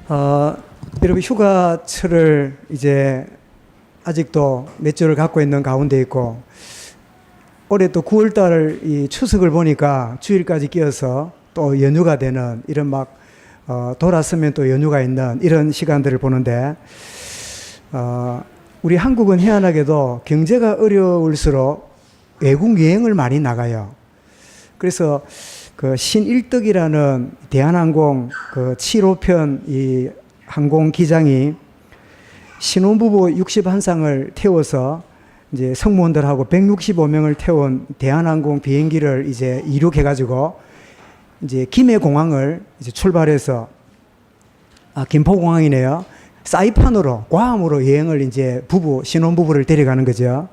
어, 여러분 휴가철을 이제 아직도 몇 주를 갖고 있는 가운데 있고 올해 또 9월달 이 추석을 보니까 주일까지 끼어서 또 연휴가 되는 이런 막 돌았으면 또 연휴가 있는 이런 시간들을 보는데 우리 한국은 희한하게도 경제가 어려울수록 외국 여행을 많이 나가요. 그래서 그 신일덕이라는 대한항공 그 7호편 이 항공 기장이 신혼부부 61쌍을 태워서 이제 승무원들하고 165명을 태운 대한항공 비행기를 이제 이륙해가지고 이제 김해공항을 이제 출발해서 김포공항이네요. 사이판으로 괌으로 여행을 이제 신혼부부를 데려가는 거죠.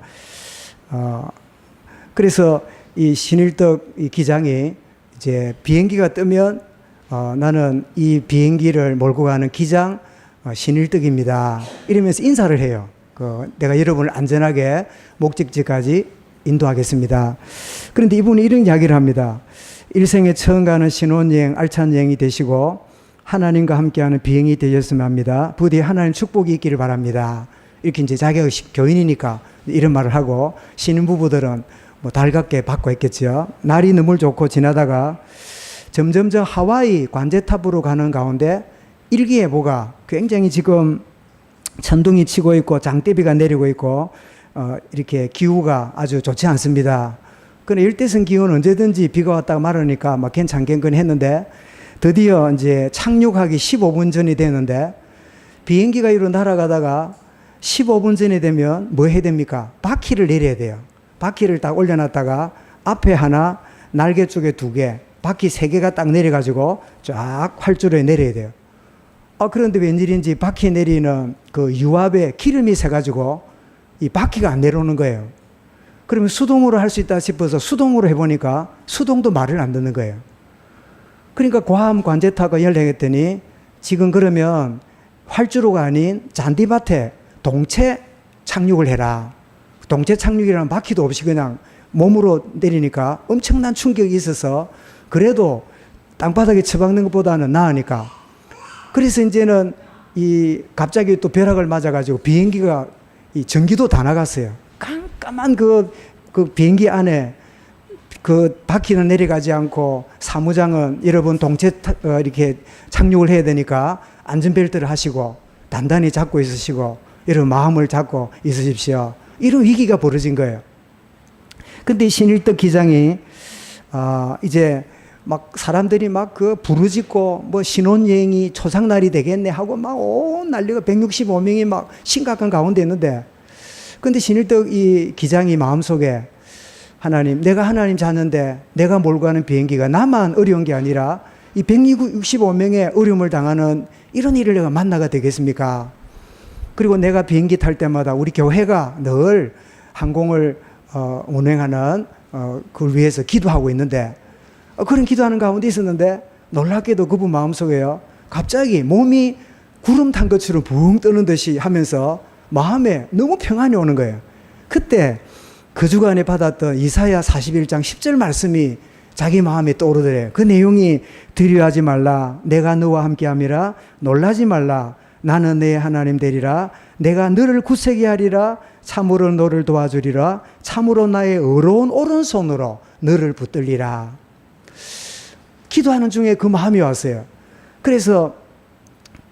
그래서 이 신일덕 이 기장이 이제 비행기가 뜨면 나는 이 비행기를 몰고 가는 기장 신일덕입니다. 이러면서 인사를 해요. 내가 여러분을 안전하게 목적지까지 인도하겠습니다. 그런데 이분이 이런 이야기를 합니다. 일생에 처음 가는 신혼여행, 알찬 여행이 되시고 하나님과 함께하는 비행이 되셨으면 합니다. 부디 하나님 축복이 있기를 바랍니다. 이렇게 이제 자기가 교인이니까 이런 말을 하고 신혼부부들은 뭐 달갑게 받고 있겠죠. 날이 너무 좋고 지나다가 점점점 하와이 관제탑으로 가는 가운데 일기예보가 굉장히 지금 천둥이 치고 있고 장대비가 내리고 있고 이렇게 기후가 아주 좋지 않습니다. 그런데 일대성 기후는 언제든지 비가 왔다가 말으니까 막 괜찮겠건 했는데 드디어 이제 착륙하기 15분 전이 되는데 비행기가 이로 날아가다가 15분 전이 되면 뭐 해야 됩니까? 바퀴를 내려야 돼요. 바퀴를 딱 올려놨다가 앞에 하나, 날개 쪽에 2개, 바퀴 3개가 딱 내려가지고 쫙 활주로에 내려야 돼요. 그런데 웬일인지 바퀴 내리는 그 유압에 기름이 새가지고 이 바퀴가 안 내려오는 거예요. 그러면 수동으로 할 수 있다 싶어서 수동으로 해보니까 수동도 말을 안 듣는 거예요. 그러니까 괌 관제탑과 연락했더니 지금 그러면 활주로가 아닌 잔디밭에 동체 착륙을 해라. 동체 착륙이라는 바퀴도 없이 그냥 몸으로 내리니까 엄청난 충격이 있어서 그래도 땅바닥에 처박는 것보다는 나으니까 그래서 이제는 갑자기 또 벼락을 맞아가지고 비행기가 이 전기도 다 나갔어요. 깜깜한 그 비행기 안에 그 바퀴는 내려가지 않고 사무장은 여러분 동체 이렇게 착륙을 해야 되니까 안전벨트를 하시고 단단히 잡고 있으시고 여러분 마음을 잡고 있으십시오. 이런 위기가 벌어진 거예요. 근데 신일덕 기장이 이제 막 사람들이 막 부르짖고 뭐 신혼여행이 초상날이 되겠네 하고 막 온 난리가 165명이 막 심각한 가운데 있는데 근데 신일덕 이 기장이 마음속에 하나님, 내가 하나님 자는데 내가 몰고 가는 비행기가 나만 어려운 게 아니라 이 165명의 어려움을 당하는 이런 일을 내가 만나가 되겠습니까? 그리고 내가 비행기 탈 때마다 우리 교회가 늘 항공을 운행하는 그걸 위해서 기도하고 있는데 그런 기도하는 가운데 있었는데 놀랍게도 그분 마음속에요. 갑자기 몸이 구름 탄 것처럼 붕 뜨는 듯이 하면서 마음에 너무 평안이 오는 거예요. 그때 그 주간에 받았던 이사야 41장 10절 말씀이 자기 마음에 떠오르더래요. 그 내용이 두려워하지 말라. 내가 너와 함께함이라. 놀라지 말라. 나는 내 하나님 되리라. 내가 너를 굳세게 하리라. 참으로 너를 도와주리라. 참으로 나의 의로운 오른손으로 너를 붙들리라. 기도하는 중에 그 마음이 왔어요. 그래서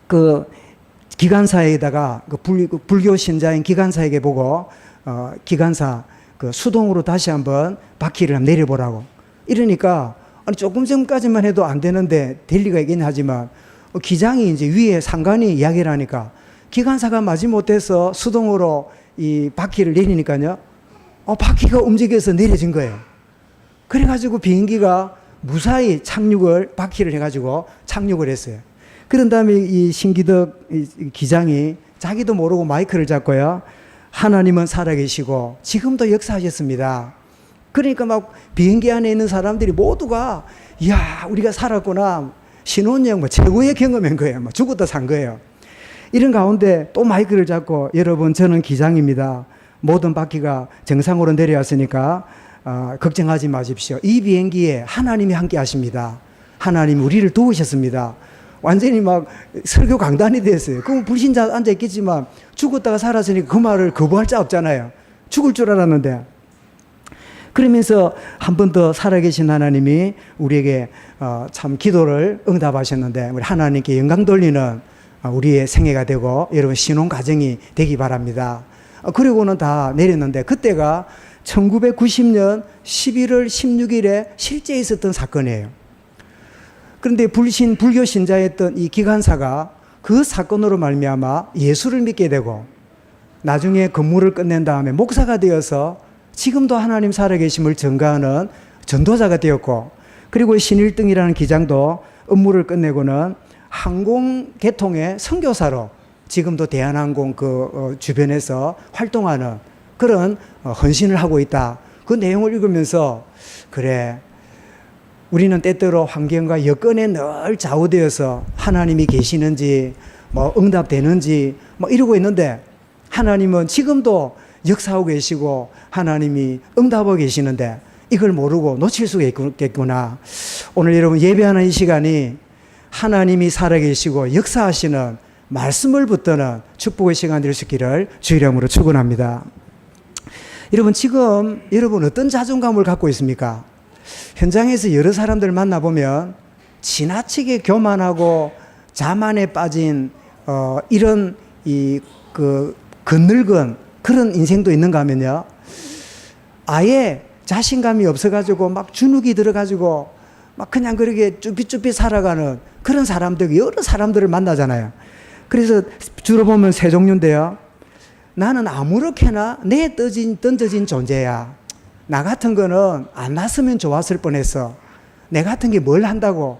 그 기관사에다가 불교 신자인 기관사에게 보고 기관사 수동으로 다시 한번 바퀴를 내려보라고. 이러니까 조금 전까지만 해도 안 되는데 될 리가 있긴 하지만 기장이 이제 위에 상관이 이야기를 하니까 기관사가 마지못해서 수동으로 이 바퀴를 내리니까요. 바퀴가 움직여서 내려진 거예요. 그래가지고 비행기가 무사히 바퀴를 해가지고 착륙을 했어요. 그런 다음에 이 신기덕 기장이 자기도 모르고 마이크를 잡고요. 하나님은 살아계시고 지금도 역사하셨습니다. 그러니까 막 비행기 안에 있는 사람들이 모두가 이야 우리가 살았구나. 신혼여행 최고의 경험인 거예요. 죽었다 산 거예요. 이런 가운데 또 마이크를 잡고 여러분 저는 기장입니다. 모든 바퀴가 정상으로 내려왔으니까 걱정하지 마십시오. 이 비행기에 하나님이 함께 하십니다. 하나님이 우리를 도우셨습니다. 완전히 막 설교 강단이 됐어요. 그럼 불신자 앉아있겠지만 죽었다가 살았으니까 그 말을 거부할 자 없잖아요. 죽을 줄 알았는데. 그러면서 한 번 더 살아계신 하나님이 우리에게 참 기도를 응답하셨는데, 우리 하나님께 영광 돌리는 우리의 생애가 되고 여러분 신혼 가정이 되기 바랍니다. 그리고는 다 내렸는데, 그때가 1990년 11월 16일에 실제 있었던 사건이에요. 그런데 불교 신자였던 이 기관사가 그 사건으로 말미암아 예수를 믿게 되고, 나중에 근무를 끝낸 다음에 목사가 되어서 지금도 하나님 살아계심을 증거하는 전도자가 되었고, 그리고 신일등이라는 기장도 업무를 끝내고는 항공계통의 선교사로 지금도 대한항공 주변에서 활동하는 그런 헌신을 하고 있다. 그 내용을 읽으면서, 그래, 우리는 때때로 환경과 여건에 늘 좌우되어서 하나님이 계시는지 응답되는지 이러고 있는데, 하나님은 지금도 역사하고 계시고 하나님이 응답하고 계시는데 이걸 모르고 놓칠 수가 있겠구나. 오늘 여러분 예배하는 이 시간이 하나님이 살아계시고 역사하시는 말씀을 붙드는 축복의 시간 될 수 있기를 주의 이름으로 축원합니다. 여러분, 지금 여러분 어떤 자존감을 갖고 있습니까? 현장에서 여러 사람들 만나보면 지나치게 교만하고 자만에 빠진 이런 겉늙은 그런 인생도 있는가 하면요, 아예 자신감이 없어가지고 막 주눅이 들어가지고 막 그냥 그렇게 쭈삣쭈삣 살아가는 그런 사람들, 여러 사람들을 만나잖아요. 그래서 주로 보면 세 종류인데요. 나는 아무렇게나 내 던져진 존재야. 나 같은 거는 안 났으면 좋았을 뻔했어. 내 같은 게 뭘 한다고.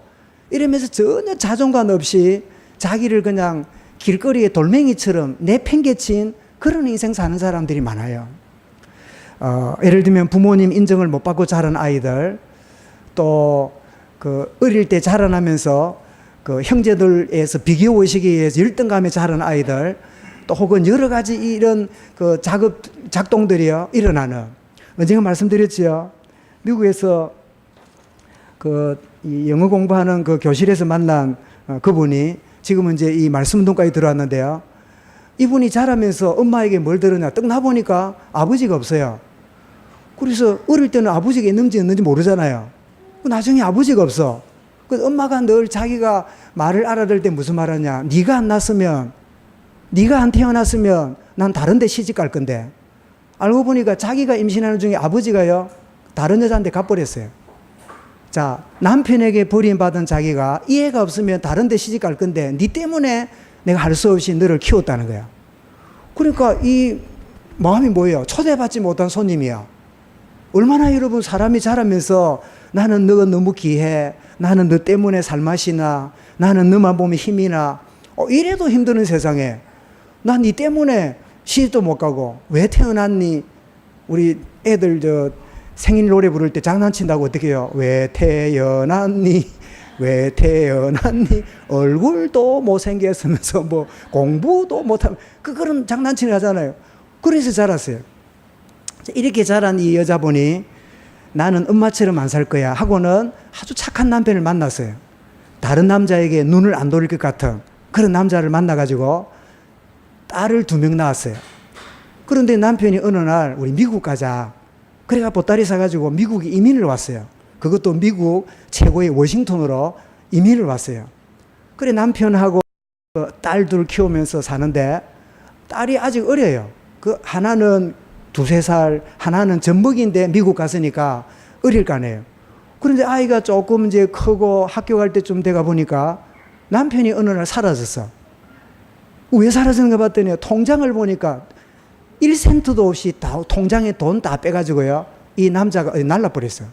이러면서 전혀 자존감 없이 자기를 그냥 길거리에 돌멩이처럼 내팽개친 그런 인생 사는 사람들이 많아요. 예를 들면 부모님 인정을 못 받고 자란 아이들, 또 어릴 때 자라나면서 형제들에서 비교의식에 의해서 열등감에 자란 아이들, 또 혹은 여러 가지 이런 작동들이요 일어나는. 언젠가 말씀드렸지요. 미국에서 이 영어 공부하는 교실에서 만난 그분이 지금은 이제 이 말씀운동까지 들어왔는데요. 이분이 자라면서 엄마에게 뭘 들었냐, 딱 나보니까 아버지가 없어요. 그래서 어릴 때는 아버지가 있는지 모르잖아요. 나중에 아버지가 없어. 그 엄마가 늘 자기가 말을 알아들 때 무슨 말 하냐, 네가 안 태어났으면 난 다른 데 시집 갈 건데. 알고 보니까 자기가 임신하는 중에 아버지가요 다른 여자한테 가버렸어요. 자, 남편에게 버림받은 자기가 이 애가 없으면 다른 데 시집 갈 건데 네 때문에 내가 할 수 없이 너를 키웠다는 거야. 그러니까 이 마음이 뭐예요? 초대받지 못한 손님이야. 얼마나 여러분 사람이 자라면서 나는 너가 너무 귀해, 나는 너 때문에 살맛이 나, 나는 너만 보면 힘이 나, 이래도 힘드는 세상에 난 네 때문에 시집도 못 가고 왜 태어났니? 우리 애들 생일 노래 부를 때 장난친다고 어떻게 해요? 왜 태어났니? 왜 태어났니? 얼굴도 못생겼으면서 공부도 못하면 그런 장난치는 하잖아요. 그래서 자랐어요. 이렇게 자란 이 여자분이 나는 엄마처럼 안 살 거야 하고는 아주 착한 남편을 만났어요. 다른 남자에게 눈을 안 돌릴 것 같은 그런 남자를 만나가지고 딸을 2명 낳았어요. 그런데 남편이 어느 날 우리 미국 가자. 그래가 보따리 사가지고 미국에 이민을 왔어요. 그것도 미국 최고의 워싱턴으로 이민을 왔어요. 그래 남편하고 딸 둘 키우면서 사는데 딸이 아직 어려요. 하나는 2-3살, 하나는 젖먹이인데 미국 갔으니까 어릴 거 아니에요. 그런데 아이가 조금 이제 크고 학교 갈 때쯤 돼가 보니까 남편이 어느 날 사라졌어. 왜 사라졌는가 봤더니 통장을 보니까 1센트도 없이 다 통장에 돈 다 빼가지고요. 이 남자가 날라버렸어요.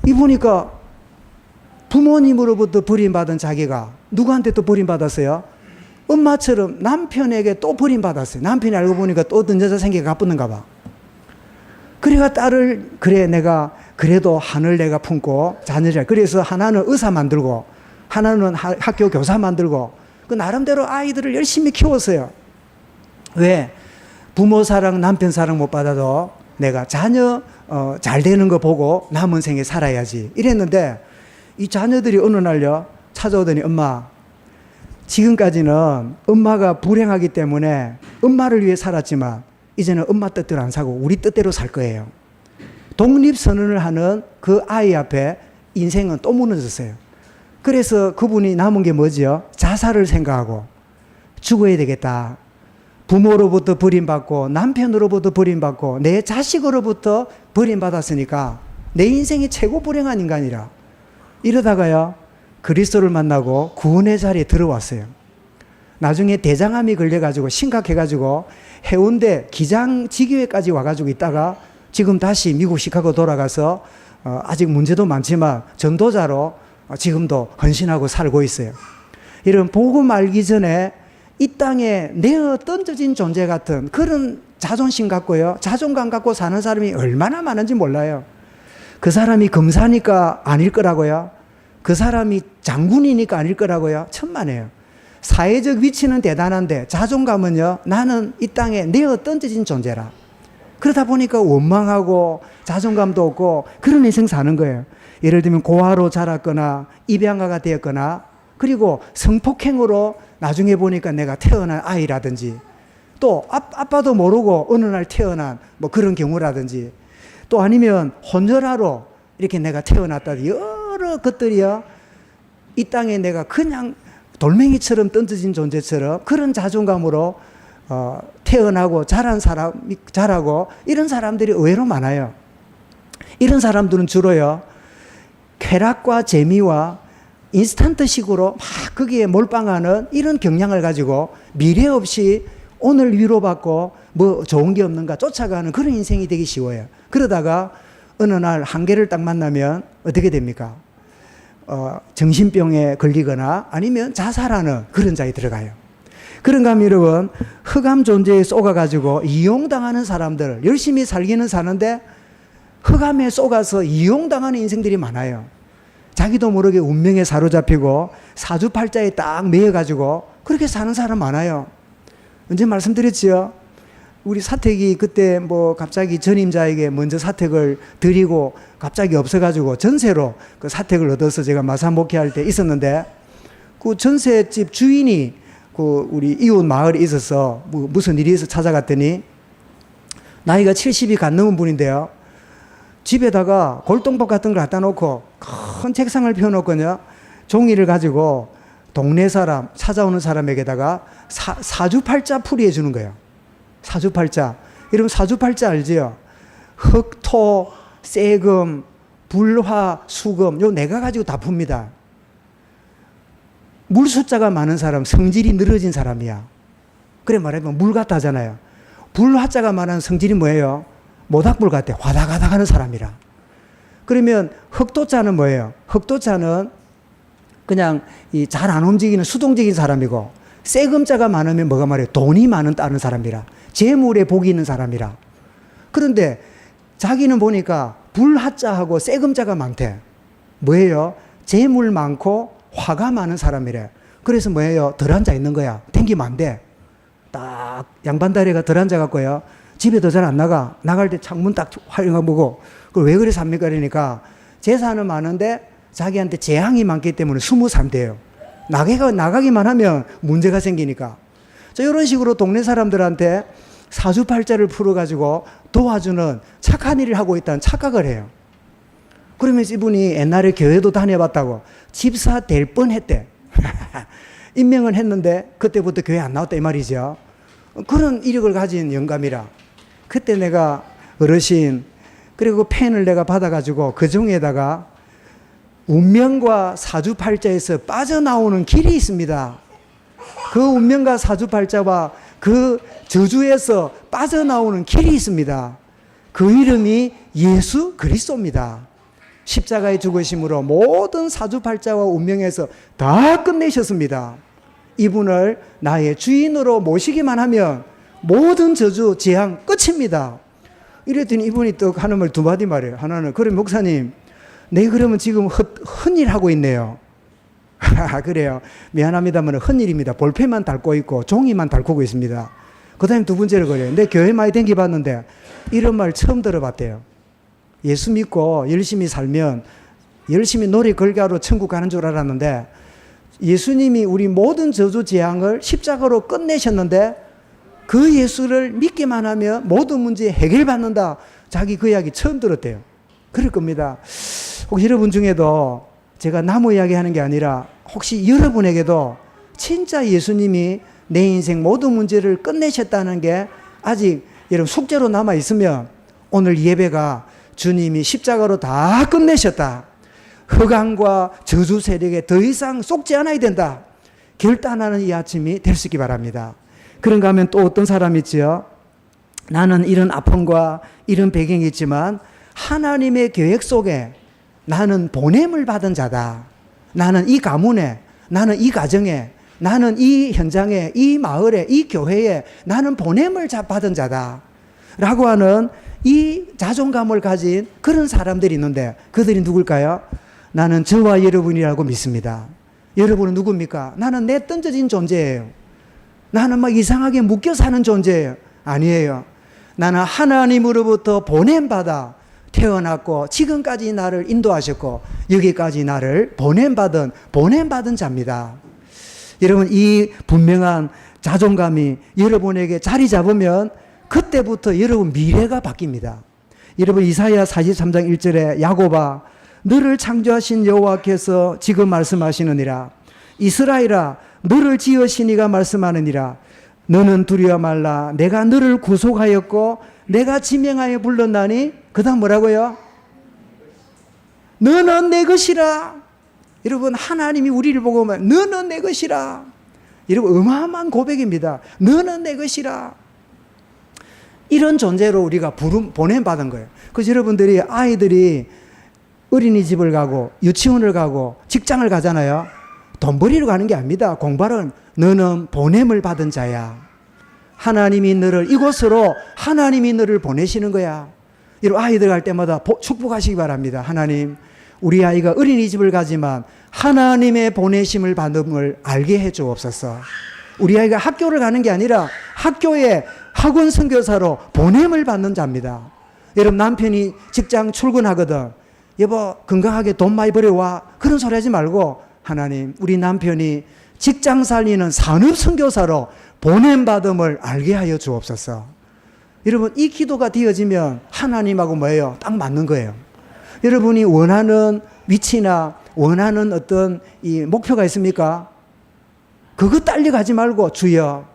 이 보니까 부모님으로부터 버림받은 자기가 누구한테 또 버림받았어요? 엄마처럼 남편에게 또 버림받았어요. 남편이 알고 보니까 또 어떤 여자 생기가 가쁘는가 봐. 그래가 딸을, 그래 내가 그래도 하늘 내가 품고 자녀를, 그래서 하나는 의사 만들고 하나는 학교 교사 만들고 그 나름대로 아이들을 열심히 키웠어요. 왜? 부모 사랑, 남편 사랑 못 받아도 내가 자녀 잘 되는 거 보고 남은 생에 살아야지 이랬는데 이 자녀들이 어느 날요 찾아오더니 엄마, 지금까지는 엄마가 불행하기 때문에 엄마를 위해 살았지만 이제는 엄마 뜻대로 안 사고 우리 뜻대로 살 거예요. 독립선언을 하는 그 아이 앞에 인생은 또 무너졌어요. 그래서 그분이 남은 게 뭐지요? 자살을 생각하고 죽어야 되겠다. 부모로부터 버림받고 남편으로부터 버림받고 내 자식으로부터 버림받았으니까 내 인생이 최고 불행한 인간이라. 이러다가요 그리스도를 만나고 구원의 자리에 들어왔어요. 나중에 대장암이 걸려가지고 심각해가지고 해운대 기장지기회까지 와가지고 있다가 지금 다시 미국 시카고 돌아가서 아직 문제도 많지만 전도자로 지금도 헌신하고 살고 있어요. 이런 복음 알기 전에 이 땅에 내어 던져진 존재 같은 그런 자존심 갖고요, 자존감 갖고 사는 사람이 얼마나 많은지 몰라요. 그 사람이 검사니까 아닐 거라고요. 그 사람이 장군이니까 아닐 거라고요. 천만에요. 사회적 위치는 대단한데 자존감은요, 나는 이 땅에 내어 던져진 존재라. 그러다 보니까 원망하고 자존감도 없고 그런 인생 사는 거예요. 예를 들면 고아로 자랐거나 입양아가 되었거나 그리고 성폭행으로 나중에 보니까 내가 태어난 아이라든지 또 아빠도 모르고 어느 날 태어난 뭐 그런 경우라든지 또 아니면 혼혈아로 이렇게 내가 태어났다든지 여러 것들이요. 이 땅에 내가 그냥 돌멩이처럼 던져진 존재처럼 그런 자존감으로 태어나고 자라고 이런 사람들이 의외로 많아요. 이런 사람들은 주로요. 쾌락과 재미와 인스턴트식으로 막 거기에 몰빵하는 이런 경향을 가지고 미래 없이 오늘 위로받고 뭐 좋은 게 없는가 쫓아가는 그런 인생이 되기 쉬워요. 그러다가 어느 날 한계를 딱 만나면 어떻게 됩니까? 정신병에 걸리거나 아니면 자살하는 그런 자에 들어가요. 그런가 하면 여러분, 흑암 존재에 쏘가가지고 이용당하는 사람들, 열심히 살기는 사는데 흑암에 쏘가서 이용당하는 인생들이 많아요. 자기도 모르게 운명에 사로잡히고 사주팔자에 딱 매여가지고 그렇게 사는 사람 많아요. 언제 말씀드렸지요? 우리 사택이 그때 뭐 갑자기 전임자에게 먼저 사택을 드리고 갑자기 없어가지고 전세로 그 사택을 얻어서 제가 마산 목회할 때 있었는데 그 전세집 주인이 그 우리 이웃 마을에 있어서 뭐 무슨 일이 있어서 찾아갔더니 나이가 70이 갓 넘은 분인데요. 집에다가 골동복 같은 걸 갖다 놓고 큰 책상을 펴놓고요. 종이를 가지고 동네 사람, 찾아오는 사람에게다가 사주팔자 풀이해 주는 거예요. 사주팔자. 여러분 사주팔자 알지요? 흙, 토, 세금, 불화, 수금 요 내가 가지고 다 풉니다. 물 숫자가 많은 사람, 성질이 늘어진 사람이야. 그래 말하면 물 같다 하잖아요. 불화자가 많은 성질이 뭐예요? 모닥불 같아. 화닥화닥 하는 사람이라. 그러면 흑도자는 뭐예요? 흑도자는 그냥 잘 안 움직이는 수동적인 사람이고 세금자가 많으면 뭐가 말이에요? 돈이 많은 다른 사람이라. 재물에 복이 있는 사람이라. 그런데 자기는 보니까 불화자하고 세금자가 많대. 뭐예요? 재물 많고 화가 많은 사람이래. 그래서 뭐예요? 덜 앉아 있는 거야. 댕기면 안 돼. 딱 양반다리가 덜 앉아갖고요. 집에도 잘 안 나가. 나갈 때 창문 딱 활용하고 보고 그걸 왜 그래 삽니까? 그러니까 재산은 많은데 자기한테 재앙이 많기 때문에 숨어 산대요. 나가기만 하면 문제가 생기니까. 자, 이런 식으로 동네 사람들한테 사주팔자를 풀어가지고 도와주는 착한 일을 하고 있다는 착각을 해요. 그러면서 이분이 옛날에 교회도 다녀봤다고 집사 될 뻔했대. 임명은 했는데 그때부터 교회 안 나왔다 이 말이죠. 그런 이력을 가진 영감이라. 그때 내가 어르신 그리고 펜을 내가 받아가지고 그 중에다가 운명과 사주팔자에서 빠져나오는 길이 있습니다. 그 운명과 사주팔자와 그 저주에서 빠져나오는 길이 있습니다. 그 이름이 예수 그리스도입니다. 십자가의 죽으심으로 모든 사주팔자와 운명에서 다 끝내셨습니다. 이분을 나의 주인으로 모시기만 하면 모든 저주, 재앙 끝입니다. 이랬더니 이분이 또 하는 말 두 마디 말해요. 하나는 그래 목사님 내 그러면 지금 헛일 하고 있네요. 그래요. 미안합니다만 헛일입니다. 볼펜만 닳고 있고 종이만 닳고 있습니다. 그 다음에 두 번째로 그래요. 내 교회 많이 댕겨봤는데 이런 말 처음 들어봤대요. 예수 믿고 열심히 살면 열심히 노래 걸가로 천국 가는 줄 알았는데 예수님이 우리 모든 저주 재앙을 십자가로 끝내셨는데 그 예수를 믿기만 하면 모든 문제 해결받는다. 자기 그 이야기 처음 들었대요. 그럴 겁니다. 혹시 여러분 중에도 제가 나무 이야기 하는 게 아니라 혹시 여러분에게도 진짜 예수님이 내 인생 모든 문제를 끝내셨다는 게 아직 여러분 숙제로 남아 있으면 오늘 예배가 주님이 십자가로 다 끝내셨다. 흑암과 저주 세력에 더 이상 속지 않아야 된다. 결단하는 이 아침이 될 수 있기 바랍니다. 그런가 하면 또 어떤 사람이 있죠. 나는 이런 아픔과 이런 배경이 있지만 하나님의 계획 속에 나는 보냄을 받은 자다. 나는 이 가문에, 나는 이 가정에, 나는 이 현장에, 이 마을에, 이 교회에 나는 보냄을 받은 자다. 라고 하는 이 자존감을 가진 그런 사람들이 있는데 그들이 누굴까요? 나는 저와 여러분이라고 믿습니다. 여러분은 누굽니까? 나는 내 던져진 존재예요. 나는 막 이상하게 묶여 사는 존재예요. 아니에요. 나는 하나님으로부터 보냄받아 태어났고 지금까지 나를 인도하셨고 여기까지 나를 보냄받은 자입니다. 여러분 이 분명한 자존감이 여러분에게 자리 잡으면 그때부터 여러분 미래가 바뀝니다. 여러분 이사야 43장 1절에 야곱아 너를 창조하신 여호와께서 지금 말씀하시느니라. 이스라엘아 너를 지으시니가 말씀하느니라. 너는 두려워 말라. 내가 너를 구속하였고 내가 지명하여 불렀나니. 그 다음 뭐라고요? 너는 내 것이라. 여러분 하나님이 우리를 보고 너는 내 것이라. 여러분 어마어마한 고백입니다. 너는 내 것이라. 이런 존재로 우리가 보냄받은 거예요. 그래서 여러분들이 아이들이 어린이집을 가고 유치원을 가고 직장을 가잖아요. 돈 벌이러 가는 게 아닙니다. 공부하러. 너는 보냄을 받은 자야. 하나님이 너를 이곳으로 하나님이 너를 보내시는 거야. 여러분 아이들 갈 때마다 축복하시기 바랍니다. 하나님 우리 아이가 어린이집을 가지만 하나님의 보내심을 받음을 알게 해 주옵소서. 우리 아이가 학교를 가는 게 아니라 학교에 학원 선교사로 보냄을 받는 자입니다. 여러분 남편이 직장 출근하거든. 여보 건강하게 돈 많이 벌여와. 그런 소리 하지 말고 하나님 우리 남편이 직장 살리는 산업 선교사로 보냄받음을 알게 하여 주옵소서. 여러분 이 기도가 되어지면 하나님하고 뭐예요? 딱 맞는 거예요. 여러분이 원하는 위치나 원하는 어떤 이 목표가 있습니까? 그거 딸려가지 말고 주여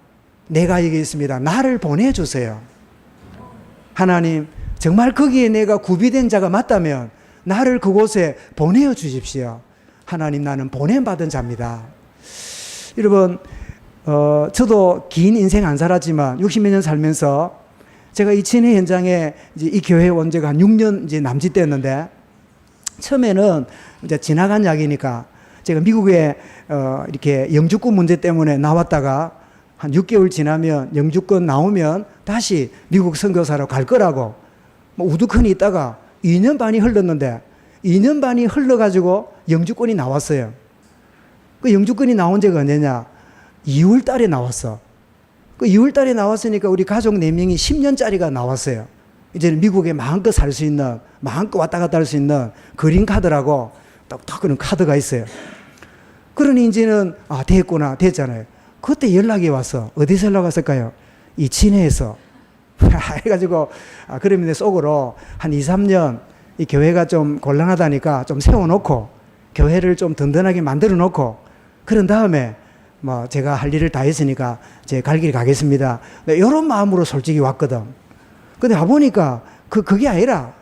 내가 여기 있습니다. 나를 보내주세요. 하나님 정말 거기에 내가 구비된 자가 맞다면 나를 그곳에 보내어 주십시오. 하나님 나는 보냄받은 자입니다. 여러분 저도 긴 인생 안 살았지만 60몇 년 살면서 제가 이 친회 현장에 이제 이 교회에 온 지가 한 6년 이제 남짓 됐는데 처음에는 이제 지나간 이야기니까 제가 미국에 이렇게 영주권 문제 때문에 나왔다가 한 6개월 지나면 영주권 나오면 다시 미국 선교사로 갈 거라고 뭐 우두커니 있다가 2년 반이 흘렀는데 2년 반이 흘러가지고 영주권이 나왔어요. 그 영주권이 나온 지가 언제냐? 2월 달에 나왔어. 그 2월 달에 나왔으니까 우리 가족 4명이 10년짜리가 나왔어요. 이제는 미국에 마음껏 살 수 있는, 마음껏 왔다 갔다 할 수 있는 그린 카드라고 딱 그런 카드가 있어요. 그러니 이제는 됐구나, 됐잖아요. 그때 연락이 왔어. 어디서 연락 왔을까요? 이 진해에서. 해가지고 그러면 내 속으로 한 2, 3년 이 교회가 좀 곤란하다니까 좀 세워놓고 교회를 좀 든든하게 만들어 놓고 그런 다음에 뭐 제가 할 일을 다 했으니까 제 갈 길 가겠습니다. 이런 마음으로 솔직히 왔거든. 근데 와보니까 그게 아니라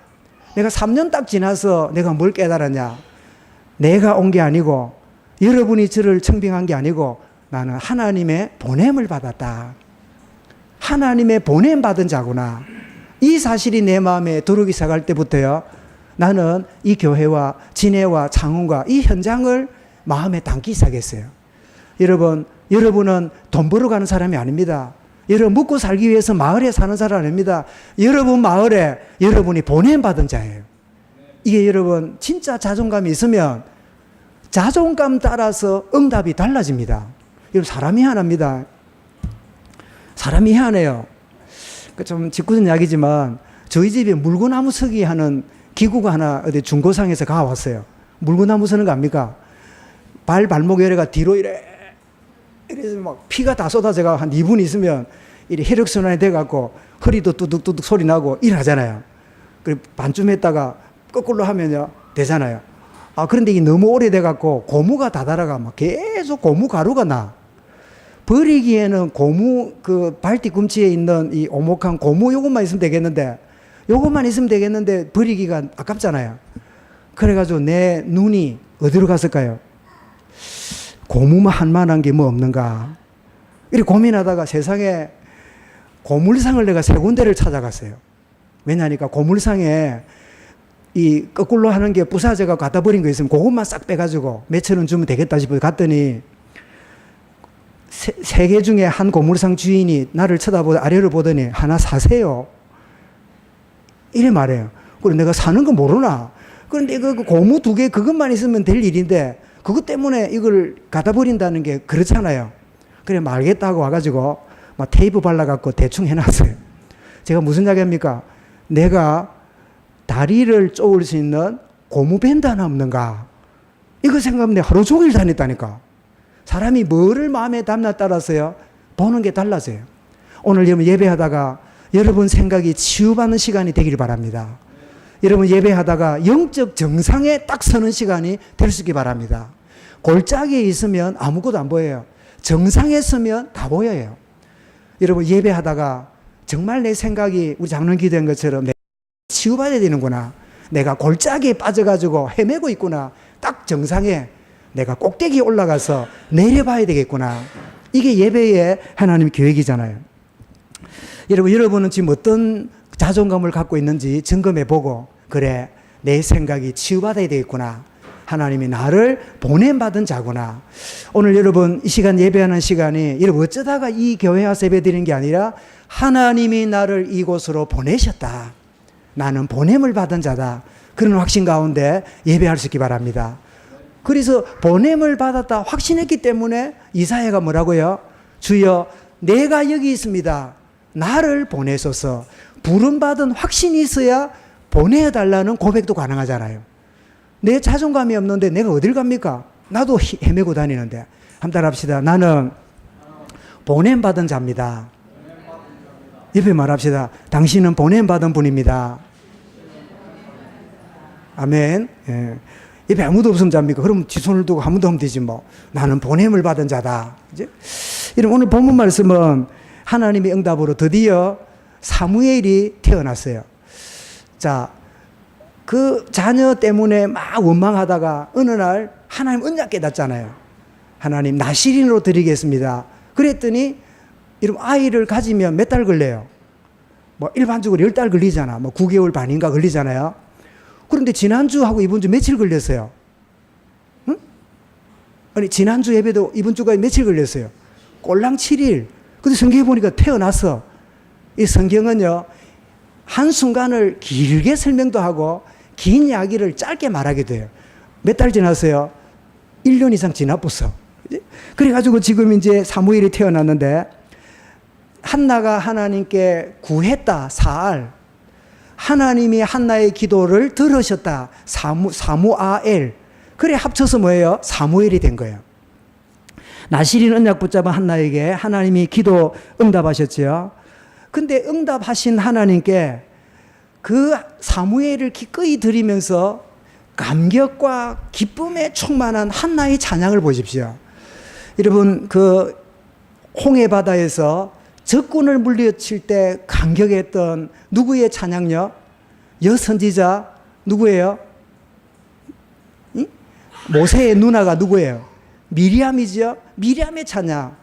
내가 3년 딱 지나서 내가 뭘 깨달았냐. 내가 온 게 아니고 여러분이 저를 청빙한 게 아니고 나는 하나님의 보냄을 받았다. 하나님의 보냄 받은 자구나. 이 사실이 내 마음에 들어오기 시작할 때부터요. 나는 이 교회와 진해와 창원과 이 현장을 마음에 담기 시작했어요. 여러분은 돈 벌어 가는 사람이 아닙니다. 여러분 먹고 살기 위해서 마을에 사는 사람 아닙니다. 여러분 마을에 여러분이 보냄 받은 자예요. 이게 여러분 진짜 자존감이 있으면 자존감 따라서 응답이 달라집니다. 여러분 사람이 희한합니다. 사람이 희한해요. 좀 짓궂은 이야기지만 저희 집에 물구나무 서기 하는 기구가 하나 어디 중고상에서 가왔어요. 물구나무 서는 거 압니까? 발목 열애가 뒤로 이래서 막 피가 다 쏟아져가 한 2분 있으면 이래 혈액순환이 돼갖고 허리도 뚜둑뚜둑 소리 나고 일하잖아요. 그리고 반쯤 했다가 거꾸로 하면요 되잖아요. 그런데 이게 너무 오래돼갖고 고무가 다다라가 막 계속 고무 가루가 나. 버리기에는 고무 그 발뒤꿈치에 있는 이 오목한 고무 요것만 있으면 되겠는데 버리기가 아깝잖아요. 그래가지고 내 눈이 어디로 갔을까요? 고무만 할 만한 게 뭐 없는가 이렇게 고민하다가 세상에 고물상을 내가 3군데를 찾아갔어요. 왜냐니까 고물상에 이 거꾸로 하는 게 부사져가 갖다 버린 거 있으면 그것만 싹 빼가지고 몇천 원 주면 되겠다 싶어 갔더니 세 개 중에 한 고물상 주인이 나를 쳐다보고 아래를 보더니 하나 사세요. 이래 말해요. 그래 내가 사는 거 모르나? 그런데 그 고무 2개 그것만 있으면 될 일인데 그것 때문에 이걸 갖다 버린다는 게 그렇잖아요. 그래 말겠다고 와가지고 막 테이프 발라갖고 대충 해놨어요. 제가 무슨 이야기합니까? 내가 다리를 쪼을 수 있는 고무밴드 하나 없는가? 이거 생각하면 내가 하루 종일 다녔다니까. 사람이 뭐를 마음에 담나 따라서요 보는 게 달라져요. 오늘 여러분 예배하다가 여러분 생각이 치유받는 시간이 되길 바랍니다. 여러분 예배하다가 영적 정상에 딱 서는 시간이 될 수 있기 바랍니다. 골짜기에 있으면 아무것도 안 보여요. 정상에 서면 다 보여요. 여러분 예배하다가 정말 내 생각이 우리 장로님 기도한 것처럼 내가 치유받아야 되는구나. 내가 골짜기에 빠져가지고 헤매고 있구나. 딱 정상에 내가 꼭대기에 올라가서 내려봐야 되겠구나. 이게 예배의 하나님 계획이잖아요. 여러분은 지금 어떤 자존감을 갖고 있는지 점검해 보고 그래 내 생각이 치유받아야 되겠구나. 하나님이 나를 보냄받은 자구나. 오늘 여러분 이 시간 예배하는 시간이 여러분 어쩌다가 이 교회 와서 예배 드리는 게 아니라 하나님이 나를 이곳으로 보내셨다. 나는 보냄을 받은 자다. 그런 확신 가운데 예배할 수 있기 바랍니다. 그래서 보냄을 받았다 확신했기 때문에 이사야가 뭐라고요? 주여 내가 여기 있습니다. 나를 보내소서. 부름받은 확신이 있어야 보내달라는 고백도 가능하잖아요. 내 자존감이 없는데 내가 어딜 갑니까? 나도 헤매고 다니는데. 한번 합시다. 나는 보냄받은 자입니다. 옆에 말합시다. 당신은 보냄받은 분입니다. 아멘. 예. 옆에 아무도 없으면 잡니까? 그럼 뒷손을 두고 아무도 하면 되지 뭐. 나는 보냄을 받은 자다. 이제 이런 오늘 본문 말씀은 하나님의 응답으로 드디어 사무엘이 태어났어요. 자, 그 자녀 때문에 막 원망하다가 어느 날 하나님 언약 깨닫잖아요. 하나님 나실인으로 드리겠습니다. 그랬더니 이런 아이를 가지면 몇 달 걸려요? 뭐 일반적으로 10달 걸리잖아. 뭐 9개월 반인가 걸리잖아요. 그런데 지난주하고 이번주 며칠 걸렸어요? 응? 아니 지난주 예배도 이번주가 며칠 걸렸어요? 꼴랑 7일. 근데 성경에 보니까 태어났어. 이 성경은요 한순간을 길게 설명도 하고 긴 이야기를 짧게 말하게 돼요. 몇 달 지났어요? 1년 이상 지나버렸어. 그래가지고 지금 이제 사무엘이 태어났는데 한나가 하나님께 구했다. 사알. 하나님이 한나의 기도를 들으셨다. 사무아엘. 그래 합쳐서 뭐예요? 사무엘이 된 거예요. 나실인 언약 붙잡은 한나에게 하나님이 기도 응답하셨죠. 근데 응답하신 하나님께 그 사무엘을 기꺼이 드리면서 감격과 기쁨에 충만한 한나의 찬양을 보십시오. 여러분 그 홍해 바다에서 적군을 물리칠 때 감격했던 누구의 찬양요? 여선지자 누구예요? 모세의 누나가 누구예요? 미리암이죠. 미리암의 찬양.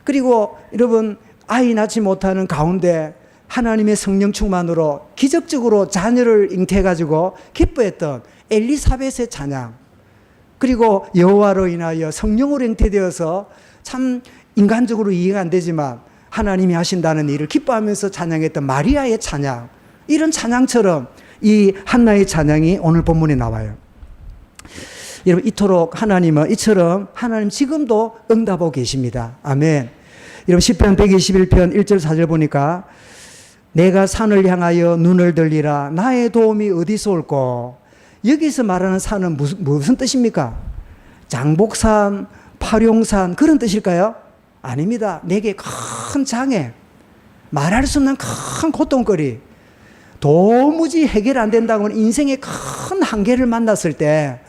그리고 여러분 아이 낳지 못하는 가운데 하나님의 성령 충만으로 기적적으로 자녀를 잉태해가지고 기뻐했던 엘리사벳의 찬양. 그리고 여호와로 인하여 성령으로 잉태되어서 참 인간적으로 이해가 안 되지만 하나님이 하신다는 일을 기뻐하면서 찬양했던 마리아의 찬양. 이런 찬양처럼 이 한나의 찬양이 오늘 본문에 나와요. 여러분 이토록 하나님은 이처럼 하나님 지금도 응답하고 계십니다. 아멘. 여러분 시편 121편 1절 4절 보니까 내가 산을 향하여 눈을 들리라 나의 도움이 어디서 올꼬. 여기서 말하는 산은 무슨 뜻입니까? 장복산, 파룡산 그런 뜻일까요? 아닙니다. 내게 큰 장애, 말할 수 없는 큰 고통거리, 도무지 해결 안 된다고는 인생의 큰 한계를 만났을 때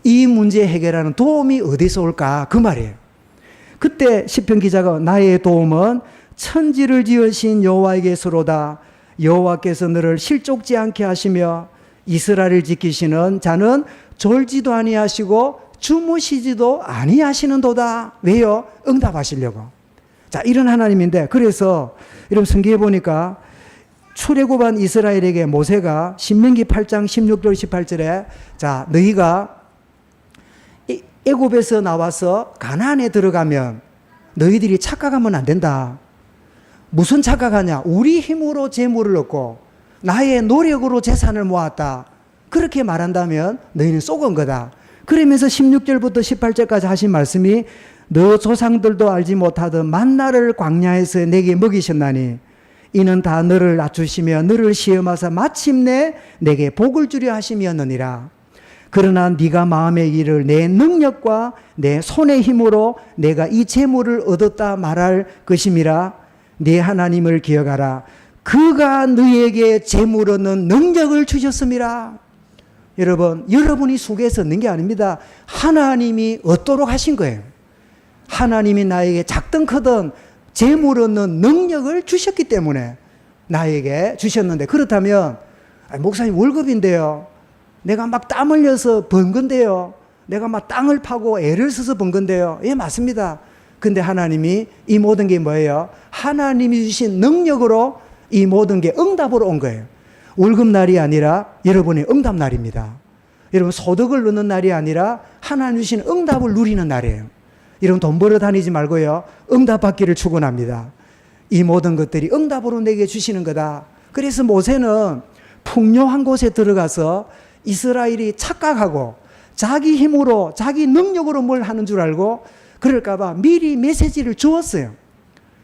이 문제 해결하는 도움이 어디서 올까? 그 말이에요. 그때 시편 기자가 나의 도움은 천지를 지으신 여호와에게서로다. 여호와께서 너를 실족지 않게 하시며 이스라엘을 지키시는 자는 졸지도 아니하시고 주무시지도 아니하시는도다. 왜요? 응답하시려고. 자, 이런 하나님인데, 그래서 여러분 성경에 보니까 출애굽한 이스라엘에게 모세가 신명기 8장 16절 18절에 자, 너희가 애굽에서 나와서 가나안에 들어가면 너희들이 착각하면 안 된다. 무슨 착각하냐? 우리 힘으로 재물을 얻고 나의 노력으로 재산을 모았다. 그렇게 말한다면 너희는 속은 거다. 그러면서 16절부터 18절까지 하신 말씀이 너 조상들도 알지 못하던 만나를 광야에서 내게 먹이셨나니 이는 다 너를 낮추시며 너를 시험하사 마침내 내게 복을 주려 하심이었느니라. 그러나 네가 마음의 일을 내 능력과 내 손의 힘으로 내가 이 재물을 얻었다 말할 것임이라. 네 하나님을 기억하라. 그가 너에게 재물 얻는 능력을 주셨음이라. 여러분, 여러분이 속에서 얻는 게 아닙니다. 하나님이 얻도록 하신 거예요. 하나님이 나에게 작든 크든 재물 얻는 능력을 주셨기 때문에 나에게 주셨는데, 그렇다면 목사님 월급인데요, 내가 막 땀 흘려서 번 건데요, 내가 막 땅을 파고 애를 써서 번 건데요. 예, 맞습니다. 근데 하나님이 이 모든 게 뭐예요? 하나님이 주신 능력으로 이 모든 게 응답으로 온 거예요. 월급날이 아니라 여러분의 응답날입니다. 여러분 소득을 넣는 날이 아니라 하나님 주신 응답을 누리는 날이에요. 여러분 돈 벌어 다니지 말고요, 응답 받기를 축원합니다. 이 모든 것들이 응답으로 내게 주시는 거다. 그래서 모세는 풍요한 곳에 들어가서 이스라엘이 착각하고 자기 힘으로 자기 능력으로 뭘 하는 줄 알고 그럴까봐 미리 메시지를 주었어요.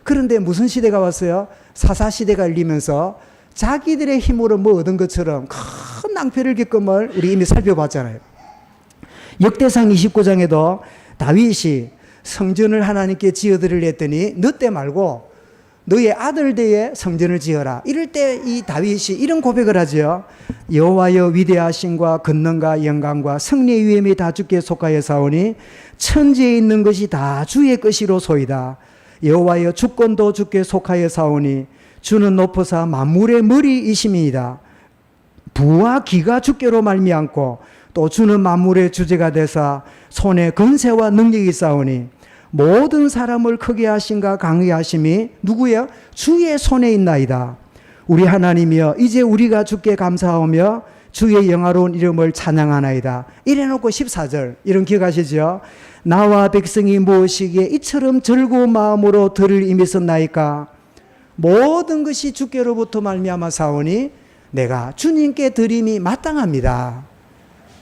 그런데 무슨 시대가 왔어요? 사사시대가 열리면서 자기들의 힘으로 뭐 얻은 것처럼 큰 낭패를 겪음을 우리 이미 살펴봤잖아요. 역대상 29장에도 다윗이 성전을 하나님께 지어드리려 했더니 너 때 말고 너의 아들 때에 성전을 지어라. 이럴 때 이 다윗이 이런 고백을 하죠. 여호와여 위대하심과 권능과 영광과 승리의 위엄이 다 주께 속하여 사오니 천지에 있는 것이 다 주의 것이로소이다. 여호와여 주권도 주께 속하여 사오니 주는 높으사 만물의 머리이심이니이다. 부와 기가 주께로 말미암고 또 주는 만물의 주제가 되사 손에 권세와 능력이 있사오니 모든 사람을 크게 하신가 강하게 하심이 누구예요? 주의 손에 있나이다. 우리 하나님이여 이제 우리가 주께 감사하며 주의 영화로운 이름을 찬양하나이다. 이래놓고 14절 이런 기억하시죠? 나와 백성이 무엇이기에 이처럼 즐거운 마음으로 들을 임했었나이까. 모든 것이 주께로부터 말미암아 사오니 내가 주님께 드림이 마땅합니다.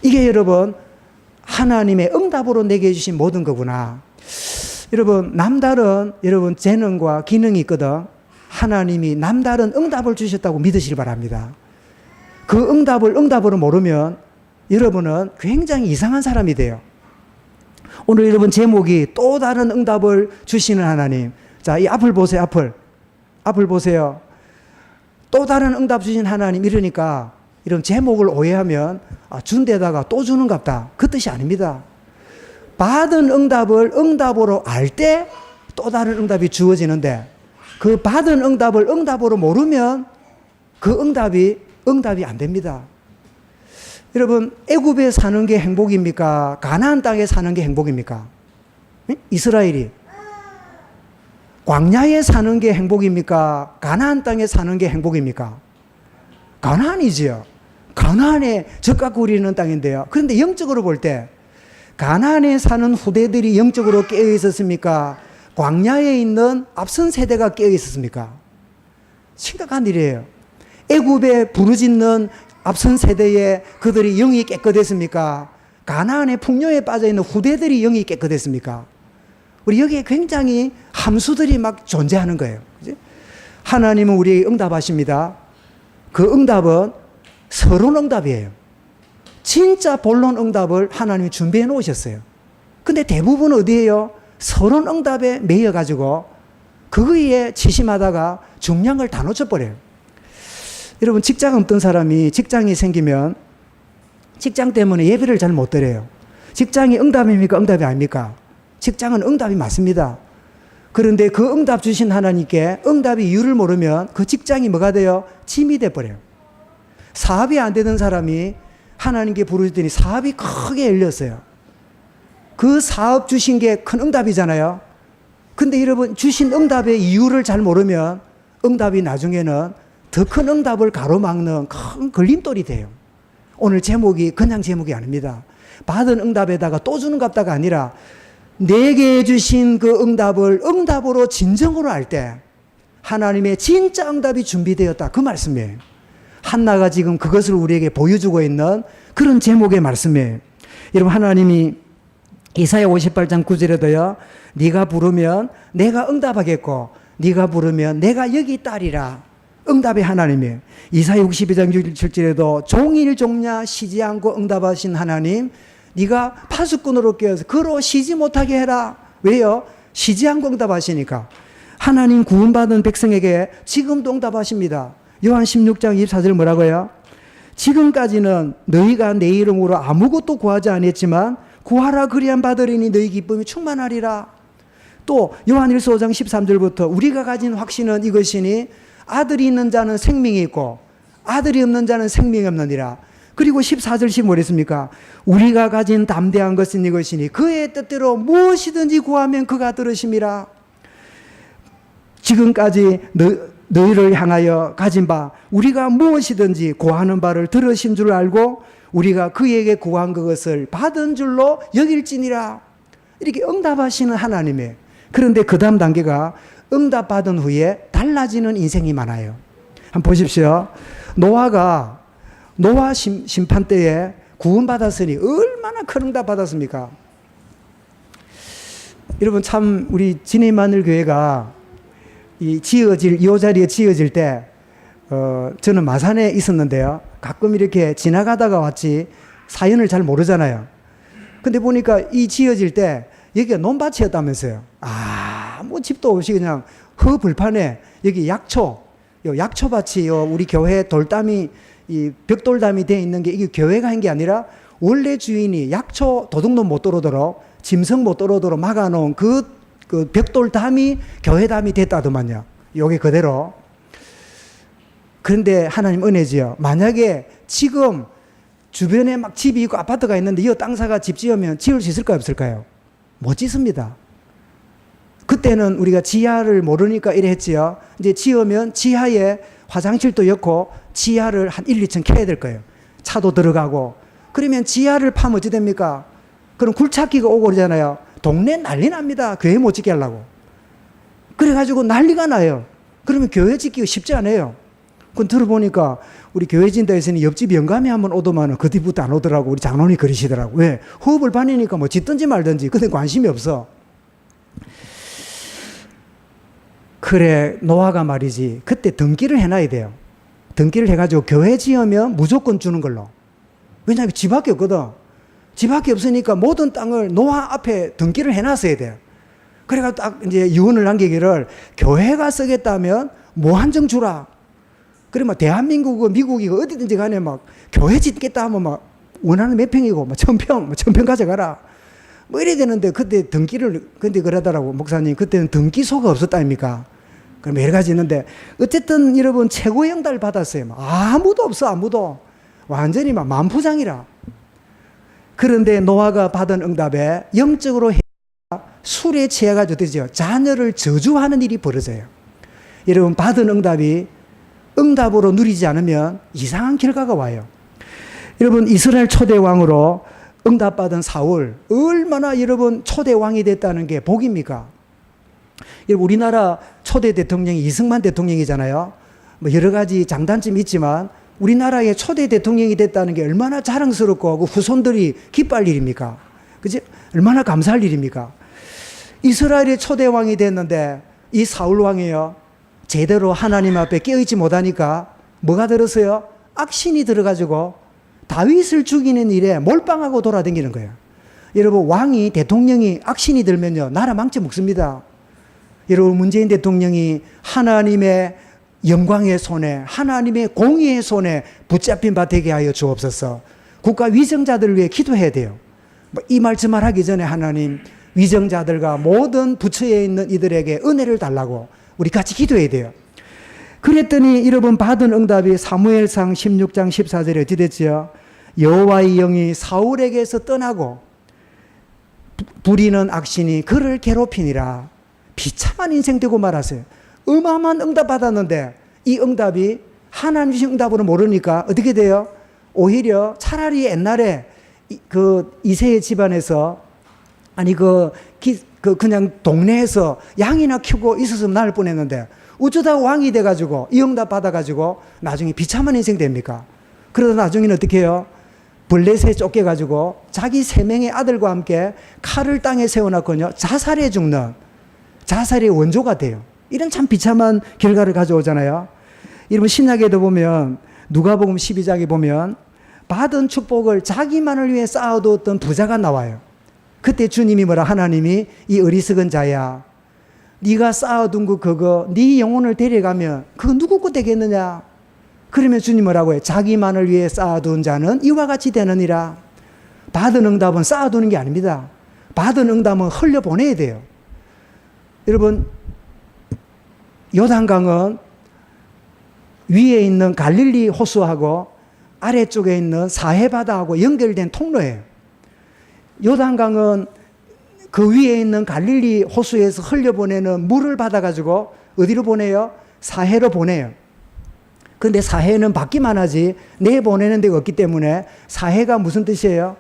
이게 여러분 하나님의 응답으로 내게 주신 모든 거구나. 여러분 남다른 여러분 재능과 기능이 있거든. 하나님이 남다른 응답을 주셨다고 믿으시기 바랍니다. 그 응답을 응답으로 모르면 여러분은 굉장히 이상한 사람이 돼요. 오늘 여러분 제목이 또 다른 응답을 주시는 하나님. 자, 이 앞을 보세요. 앞을 보세요. 또 다른 응답 주신 하나님 이러니까 이런 제목을 오해하면 준 데다가 또 주는갑다. 그 뜻이 아닙니다. 받은 응답을 응답으로 알 때 또 다른 응답이 주어지는데 그 받은 응답을 응답으로 모르면 그 응답이 안 됩니다. 여러분 애굽에 사는 게 행복입니까? 가나안 땅에 사는 게 행복입니까? 이스라엘이 광야에 사는 게 행복입니까? 가나안 땅에 사는 게 행복입니까? 가나안이지요. 가나안에 젖과 꿀이 있는 땅인데요. 그런데 영적으로 볼 때 가나안에 사는 후대들이 영적으로 깨어 있었습니까? 광야에 있는 앞선 세대가 깨어 있었습니까? 심각한 일이에요. 애굽에 부르짖는 앞선 세대에 그들이 영이 깨끗했습니까? 가나안의 풍요에 빠져 있는 후대들이 영이 깨끗했습니까? 우리 여기에 굉장히 함수들이 막 존재하는 거예요. 그치? 하나님은 우리에게 응답하십니다. 그 응답은 서론 응답이에요. 진짜 본론 응답을 하나님이 준비해 놓으셨어요. 근데 대부분 어디에요? 서론 응답에 매여가지고 그거에 치심하다가 중요한 걸 다 놓쳐버려요. 여러분, 직장 없던 사람이 직장이 생기면 직장 때문에 예배를 잘 못 드려요. 직장이 응답입니까? 응답이 아닙니까? 직장은 응답이 맞습니다. 그런데 그 응답 주신 하나님께 응답의 이유를 모르면 그 직장이 뭐가 돼요? 짐이 돼버려요. 사업이 안 되던 사람이 하나님께 부르짖더니 사업이 크게 열렸어요. 그 사업 주신 게 큰 응답이잖아요. 근데 여러분, 주신 응답의 이유를 잘 모르면 응답이 나중에는 더 큰 응답을 가로막는 큰 걸림돌이 돼요. 오늘 제목이 그냥 제목이 아닙니다. 받은 응답에다가 또 주는 값다가 아니라 내게 주신 그 응답을 응답으로 진정으로 할 때 하나님의 진짜 응답이 준비되었다. 그 말씀이에요. 한나가 지금 그것을 우리에게 보여주고 있는 그런 제목의 말씀이에요. 여러분, 하나님이 이사야 58장 9절에도요. 네가 부르면 내가 응답하겠고 네가 부르면 내가 여기 있다리라. 응답의 하나님이에요. 이사야 62장 7절에도 종일 종냐 쉬지 않고 응답하신 하나님, 네가 파수꾼으로 껴서 그로 쉬지 못하게 해라. 왜요? 쉬지 않고 응답하시니까. 하나님 구원받은 백성에게 지금도 응답하십니다. 요한 16장 24절 뭐라고요? 지금까지는 너희가 내 이름으로 아무것도 구하지 않았지만 구하라 그리한 받으리니 너희 기쁨이 충만하리라. 또 요한일서 5장 13절부터 우리가 가진 확신은 이것이니 아들이 있는 자는 생명이 있고 아들이 없는 자는 생명이 없느니라. 그리고 14절씩 뭐랬습니까? 우리가 가진 담대한 것은 이것이니 그의 뜻대로 무엇이든지 구하면 그가 들으심이라. 지금까지 너희를 향하여 가진 바 우리가 무엇이든지 구하는 바를 들으신 줄 알고 우리가 그에게 구한 그것을 받은 줄로 여길지니라. 이렇게 응답하시는 하나님의, 그런데 그 다음 단계가 응답받은 후에 달라지는 인생이 많아요. 한번 보십시오. 노아 심판 때에 구원받았으니 얼마나 큰 응답 받았습니까? 여러분, 참 우리 진해마늘 교회가 이 자리에 지어질 때 저는 마산에 있었는데요. 가끔 이렇게 지나가다가 왔지 사연을 잘 모르잖아요. 근데 보니까 이 지어질 때 여기가 논밭이었다면서요. 뭐 집도 없이 그냥 허벌판에 여기 약초밭이 우리 교회 돌담이 이 벽돌담이 되어 있는 게 이게 교회가 한 게 아니라 원래 주인이 약초 도둑놈 못 들어오도록 짐승 못 들어오도록 막아놓은 그 벽돌담이 교회담이 됐다더만요. 요게 그대로. 그런데 하나님 은혜지요. 만약에 지금 주변에 막 집이 있고 아파트가 있는데 이 땅사가 집 지으면 지을 수 있을까요? 없을까요? 못 짓습니다. 그때는 우리가 지하를 모르니까 이래 했지요. 이제 지으면 지하에 화장실도 였고 지하를 한 1, 2층 캐야 될 거예요. 차도 들어가고. 그러면 지하를 파면 어찌 됩니까? 그럼 굴착기가 오고 그러잖아요. 동네 난리 납니다. 교회 못 짓게 하려고. 그래가지고 난리가 나요. 그러면 교회 짓기가 쉽지 않아요. 그건 들어보니까 우리 교회 진다에서는 옆집 영감이 한번 오더만은 그 뒤부터 안 오더라고. 우리 장로님 그러시더라고. 왜? 호흡을 반이니까 뭐 짓든지 말든지. 근데 관심이 없어. 그래, 노아가 말이지. 그때 등기를 해놔야 돼요. 등기를 해가지고 교회 지으면 무조건 주는 걸로. 왜냐하면 집밖에 없거든. 집밖에 없으니까 모든 땅을 노아 앞에 등기를 해놨어야 돼요. 그래가 딱 이제 유언을 남기기를 교회가 쓰겠다면 뭐 한정 주라. 그러면 대한민국은 미국이고 어디든지 간에 막 교회 짓겠다 하면 막 원하는 몇 평이고 막 1000평 가져가라. 뭐 이래야 되는데 그때 등기를, 근데 그러더라고. 목사님, 그때는 등기소가 없었다 아닙니까? 그럼 여러 가지 있는데 어쨌든 여러분 최고의 응답을 받았어요. 아무도 없어, 아무도. 완전히 막 만부장이라. 그런데 노아가 받은 응답에 영적으로 술에 취해가지고 되죠. 자녀를 저주하는 일이 벌어져요. 여러분, 받은 응답이 응답으로 누리지 않으면 이상한 결과가 와요. 여러분, 이스라엘 초대 왕으로 응답받은 사울, 얼마나 여러분 초대 왕이 됐다는 게 복입니까? 여러분, 우리나라 초대 대통령이 이승만 대통령이잖아요. 뭐 여러 가지 장단점이 있지만 우리나라의 초대 대통령이 됐다는 게 얼마나 자랑스럽고 그 후손들이 기뻐할 일입니까? 그치? 얼마나 감사할 일입니까? 이스라엘의 초대 왕이 됐는데 이 사울 왕이요, 제대로 하나님 앞에 깨어있지 못하니까 뭐가 들었어요? 악신이 들어가지고 다윗을 죽이는 일에 몰빵하고 돌아다니는 거예요. 여러분, 왕이, 대통령이 악신이 들면요, 나라 망쳐 먹습니다. 여러분, 문재인 대통령이 하나님의 영광의 손에, 하나님의 공의의 손에 붙잡힌 바 되게 하여 주옵소서. 국가 위정자들을 위해 기도해야 돼요. 이 말씀을 하기 전에 하나님, 위정자들과 모든 부처에 있는 이들에게 은혜를 달라고 우리 같이 기도해야 돼요. 그랬더니 여러분, 받은 응답이 사무엘상 16장 14절에 어찌 됐죠? 여호와의 영이 사울에게서 떠나고 부리는 악신이 그를 괴롭히니라. 비참한 인생 되고 말았어요. 어마어마한 응답 받았는데 이 응답이 하나님 주신 응답으로 모르니까 어떻게 돼요? 오히려 차라리 옛날에 그 이새의 집안에서, 아니 그냥 동네에서 양이나 키우고 있었으면 나을 뻔했는데 어쩌다가 왕이 돼가지고 이 응답 받아가지고 나중에 비참한 인생 됩니까? 그러다 나중에는 어떻게 해요? 블레셋에 쫓겨가지고 자기 3명의 아들과 함께 칼을 땅에 세워놨거든요. 자살해 죽는, 자살의 원조가 돼요. 이런 참 비참한 결과를 가져오잖아요. 여러분, 신약에도 보면 누가복음 12장에 보면 받은 축복을 자기만을 위해 쌓아두었던 부자가 나와요. 그때 주님이 뭐라, 하나님이 이 어리석은 자야, 네가 쌓아둔 그거 네 영혼을 데려가면 그거 누구 거 되겠느냐? 그러면 주님 뭐라고 해요? 자기만을 위해 쌓아둔 자는 이와 같이 되느니라. 받은 응답은 쌓아두는 게 아닙니다. 받은 응답은 흘려보내야 돼요. 여러분, 요단강은 위에 있는 갈릴리 호수하고 아래쪽에 있는 사해바다하고 연결된 통로예요. 요단강은 그 위에 있는 갈릴리 호수에서 흘려보내는 물을 받아가지고 어디로 보내요? 사해로 보내요. 근데 사해는 받기만 하지 내보내는 데가 없기 때문에, 사해가 무슨 뜻이에요?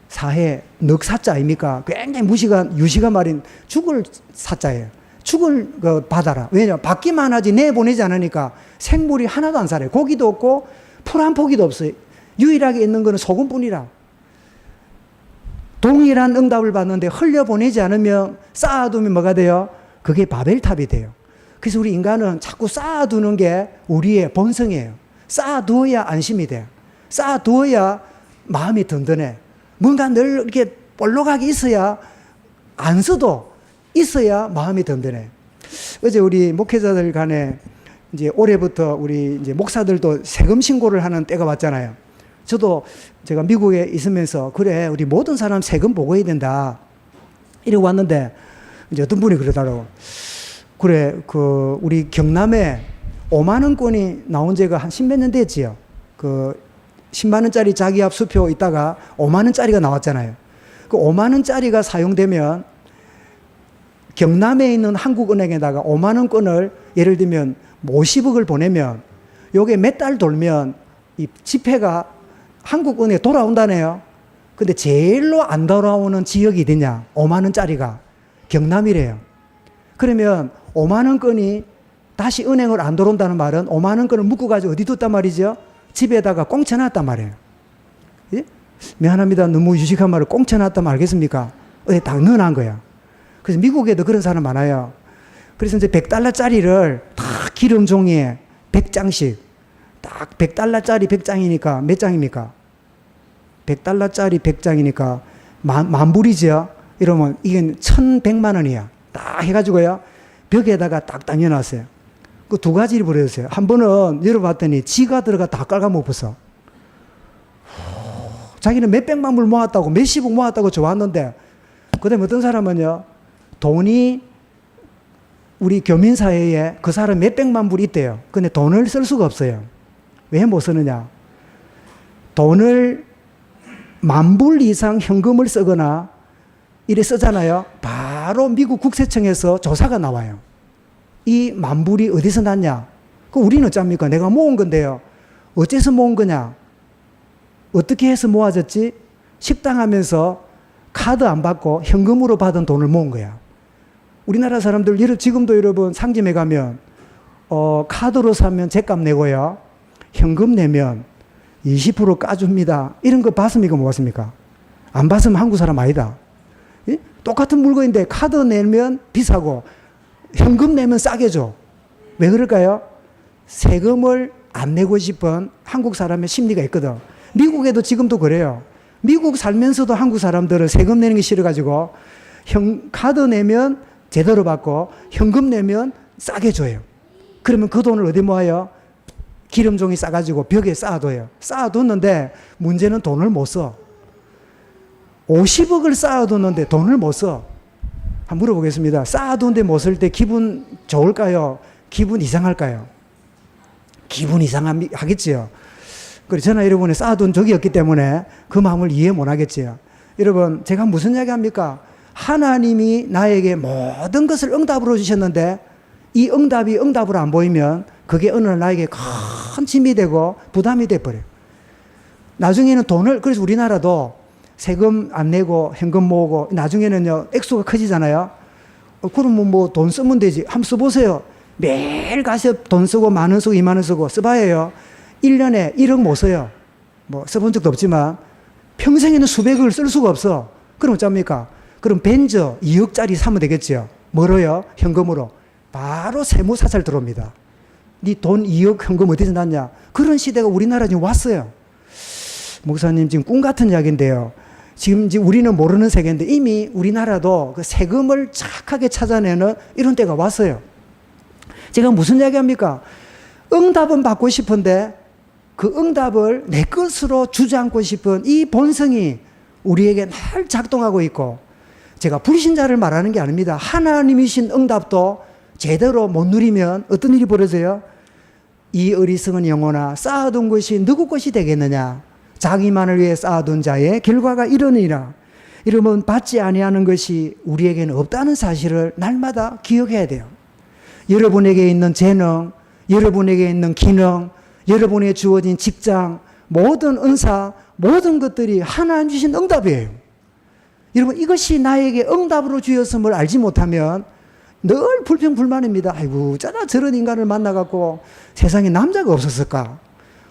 사해, 넉사자 아닙니까? 굉장히 유시가 말인 죽을 사자예요. 죽을 바다라. 왜냐? 받기만 하지 내보내지 않으니까 생물이 하나도 안 살아요. 고기도 없고 풀 한 포기도 없어요. 유일하게 있는 거는 소금뿐이라. 동일한 응답을 받는데 흘려보내지 않으면, 쌓아두면 뭐가 돼요? 그게 바벨탑이 돼요. 그래서 우리 인간은 자꾸 쌓아두는 게 우리의 본성이에요. 쌓아두어야 안심이 돼요. 쌓아두어야 마음이 든든해. 뭔가 늘 이렇게 볼록하게 있어야, 안 써도 있어야 마음이 든든해. 어제 우리 목회자들 간에 이제 올해부터 우리 이제 목사들도 세금 신고를 하는 때가 왔잖아요. 저도 제가 미국에 있으면서, 그래, 우리 모든 사람 세금 보고해야 된다, 이러고 왔는데, 이제 어떤 분이 그러더라고. 그래, 우리 경남에 5만원권이 나온 지가 한 10몇 년 됐지요. 10만원짜리 자기압 수표 있다가 5만원짜리가 나왔잖아요. 그 5만원짜리가 사용되면 경남에 있는 한국은행에다가 5만원권을 예를 들면 50억을 보내면 요게 몇 달 돌면 이 지폐가 한국은행에 돌아온다네요. 근데 제일로 안 돌아오는 지역이 어디냐? 5만원짜리가 경남이래요. 그러면 5만원권이 다시 은행을 안 들어온다는 말은 5만원권을 묶어가지고 어디 뒀단 말이죠? 집에다가 꽁쳐놨단 말이에요. 예? 미안합니다. 너무 유식한 말을 꽁쳐놨단 말 알겠습니까? 어디 딱 넣어놓은 거야. 그래서 미국에도 그런 사람 많아요. 그래서 이제 100달러짜리를 다 기름 종이에 100장씩, 딱 100달러짜리 100장이니까 몇 장입니까? 100달러짜리 100장이니까 만 불이죠? 이러면 이게 1100만 원이야. 딱 해가지고요, 벽에다가 딱 당겨놨어요. 그 두 가지를 버렸어요. 한 번은 열어봤더니 지가 들어가 다 깔아먹었어. 자기는 몇백만 불 모았다고, 몇십억 모았다고 좋았는데, 그 다음에 어떤 사람은요, 돈이 우리 교민사회에 그 사람 몇백만 불 있대요. 근데 돈을 쓸 수가 없어요. 왜 못 쓰느냐? 돈을 10,000불 이상 현금을 쓰거나 이래 쓰잖아요. 바로 미국 국세청에서 조사가 나와요. 이 10,000불이 어디서 났냐? 그 우리는 어쩝니까? 내가 모은 건데요. 어째서 모은 거냐? 어떻게 해서 모아졌지? 식당하면서 카드 안 받고 현금으로 받은 돈을 모은 거야. 우리나라 사람들, 지금도 여러분 상점에 가면 카드로 사면 제값 내고요, 현금 내면 20% 까줍니다. 이런 거 봤습니까? 못 봤습니까? 안 봤으면 한국 사람 아니다. 예? 똑같은 물건인데 카드 내면 비싸고 현금 내면 싸게 줘. 왜 그럴까요? 세금을 안 내고 싶은 한국 사람의 심리가 있거든. 미국에도 지금도 그래요. 미국 살면서도 한국 사람들은 세금 내는 게 싫어가지고 카드 내면 제대로 받고 현금 내면 싸게 줘요. 그러면 그 돈을 어디 모아요? 기름종이 싸가지고 벽에 쌓아둬요. 쌓아뒀는데 문제는 돈을 못 써. 50억을 쌓아뒀는데 돈을 못 써. 한번 물어보겠습니다. 쌓아둔데 못 쓸 때 기분 좋을까요? 기분 이상할까요? 기분 이상하겠지요. 그래서 저나 여러분이 쌓아둔 적이 없기 때문에 그 마음을 이해 못 하겠지요. 여러분, 제가 무슨 이야기 합니까? 하나님이 나에게 모든 것을 응답으로 주셨는데 이 응답이 응답으로 안 보이면 그게 어느 날 나에게 큰 짐이 되고 부담이 돼버려요. 나중에는 돈을, 그래서 우리나라도 세금 안 내고 현금 모으고 나중에는요, 액수가 커지잖아요. 그러면 뭐 돈 쓰면 되지. 한번 써보세요. 매일 가서 돈 쓰고 만 원 쓰고 2만 원 쓰고 써봐야요. 1년에 1억 못 써요. 뭐 써본 적도 없지만 평생에는 수백억을 쓸 수가 없어. 그럼 어쩝니까? 그럼 벤저 2억짜리 사면 되겠죠. 뭐로요? 현금으로. 바로 세무사찰 들어옵니다. 네 돈 2억 현금 어디서 났냐? 그런 시대가 우리나라 지금 왔어요. 목사님 지금 꿈 같은 이야기인데요. 지금 우리는 모르는 세계인데 이미 우리나라도 그 세금을 착하게 찾아내는 이런 때가 왔어요. 제가 무슨 이야기 합니까? 응답은 받고 싶은데 그 응답을 내 것으로 주장하고 싶은 이 본성이 우리에게 늘 작동하고 있고, 제가 불신자를 말하는 게 아닙니다. 하나님이신 응답도 제대로 못 누리면 어떤 일이 벌어져요? 이 어리석은 영혼아, 쌓아둔 것이 누구 것이 되겠느냐? 자기만을 위해 쌓아둔 자의 결과가 이러니라. 이러면 받지 아니하는 것이 우리에게는 없다는 사실을 날마다 기억해야 돼요. 여러분에게 있는 재능, 여러분에게 있는 기능, 여러분에게 주어진 직장, 모든 은사, 모든 것들이 하나님 주신 응답이에요. 여러분, 이것이 나에게 응답으로 주었음을 알지 못하면 늘 불평불만입니다. 아이고, 어쩌다 저런 인간을 만나갖고 세상에 남자가 없었을까?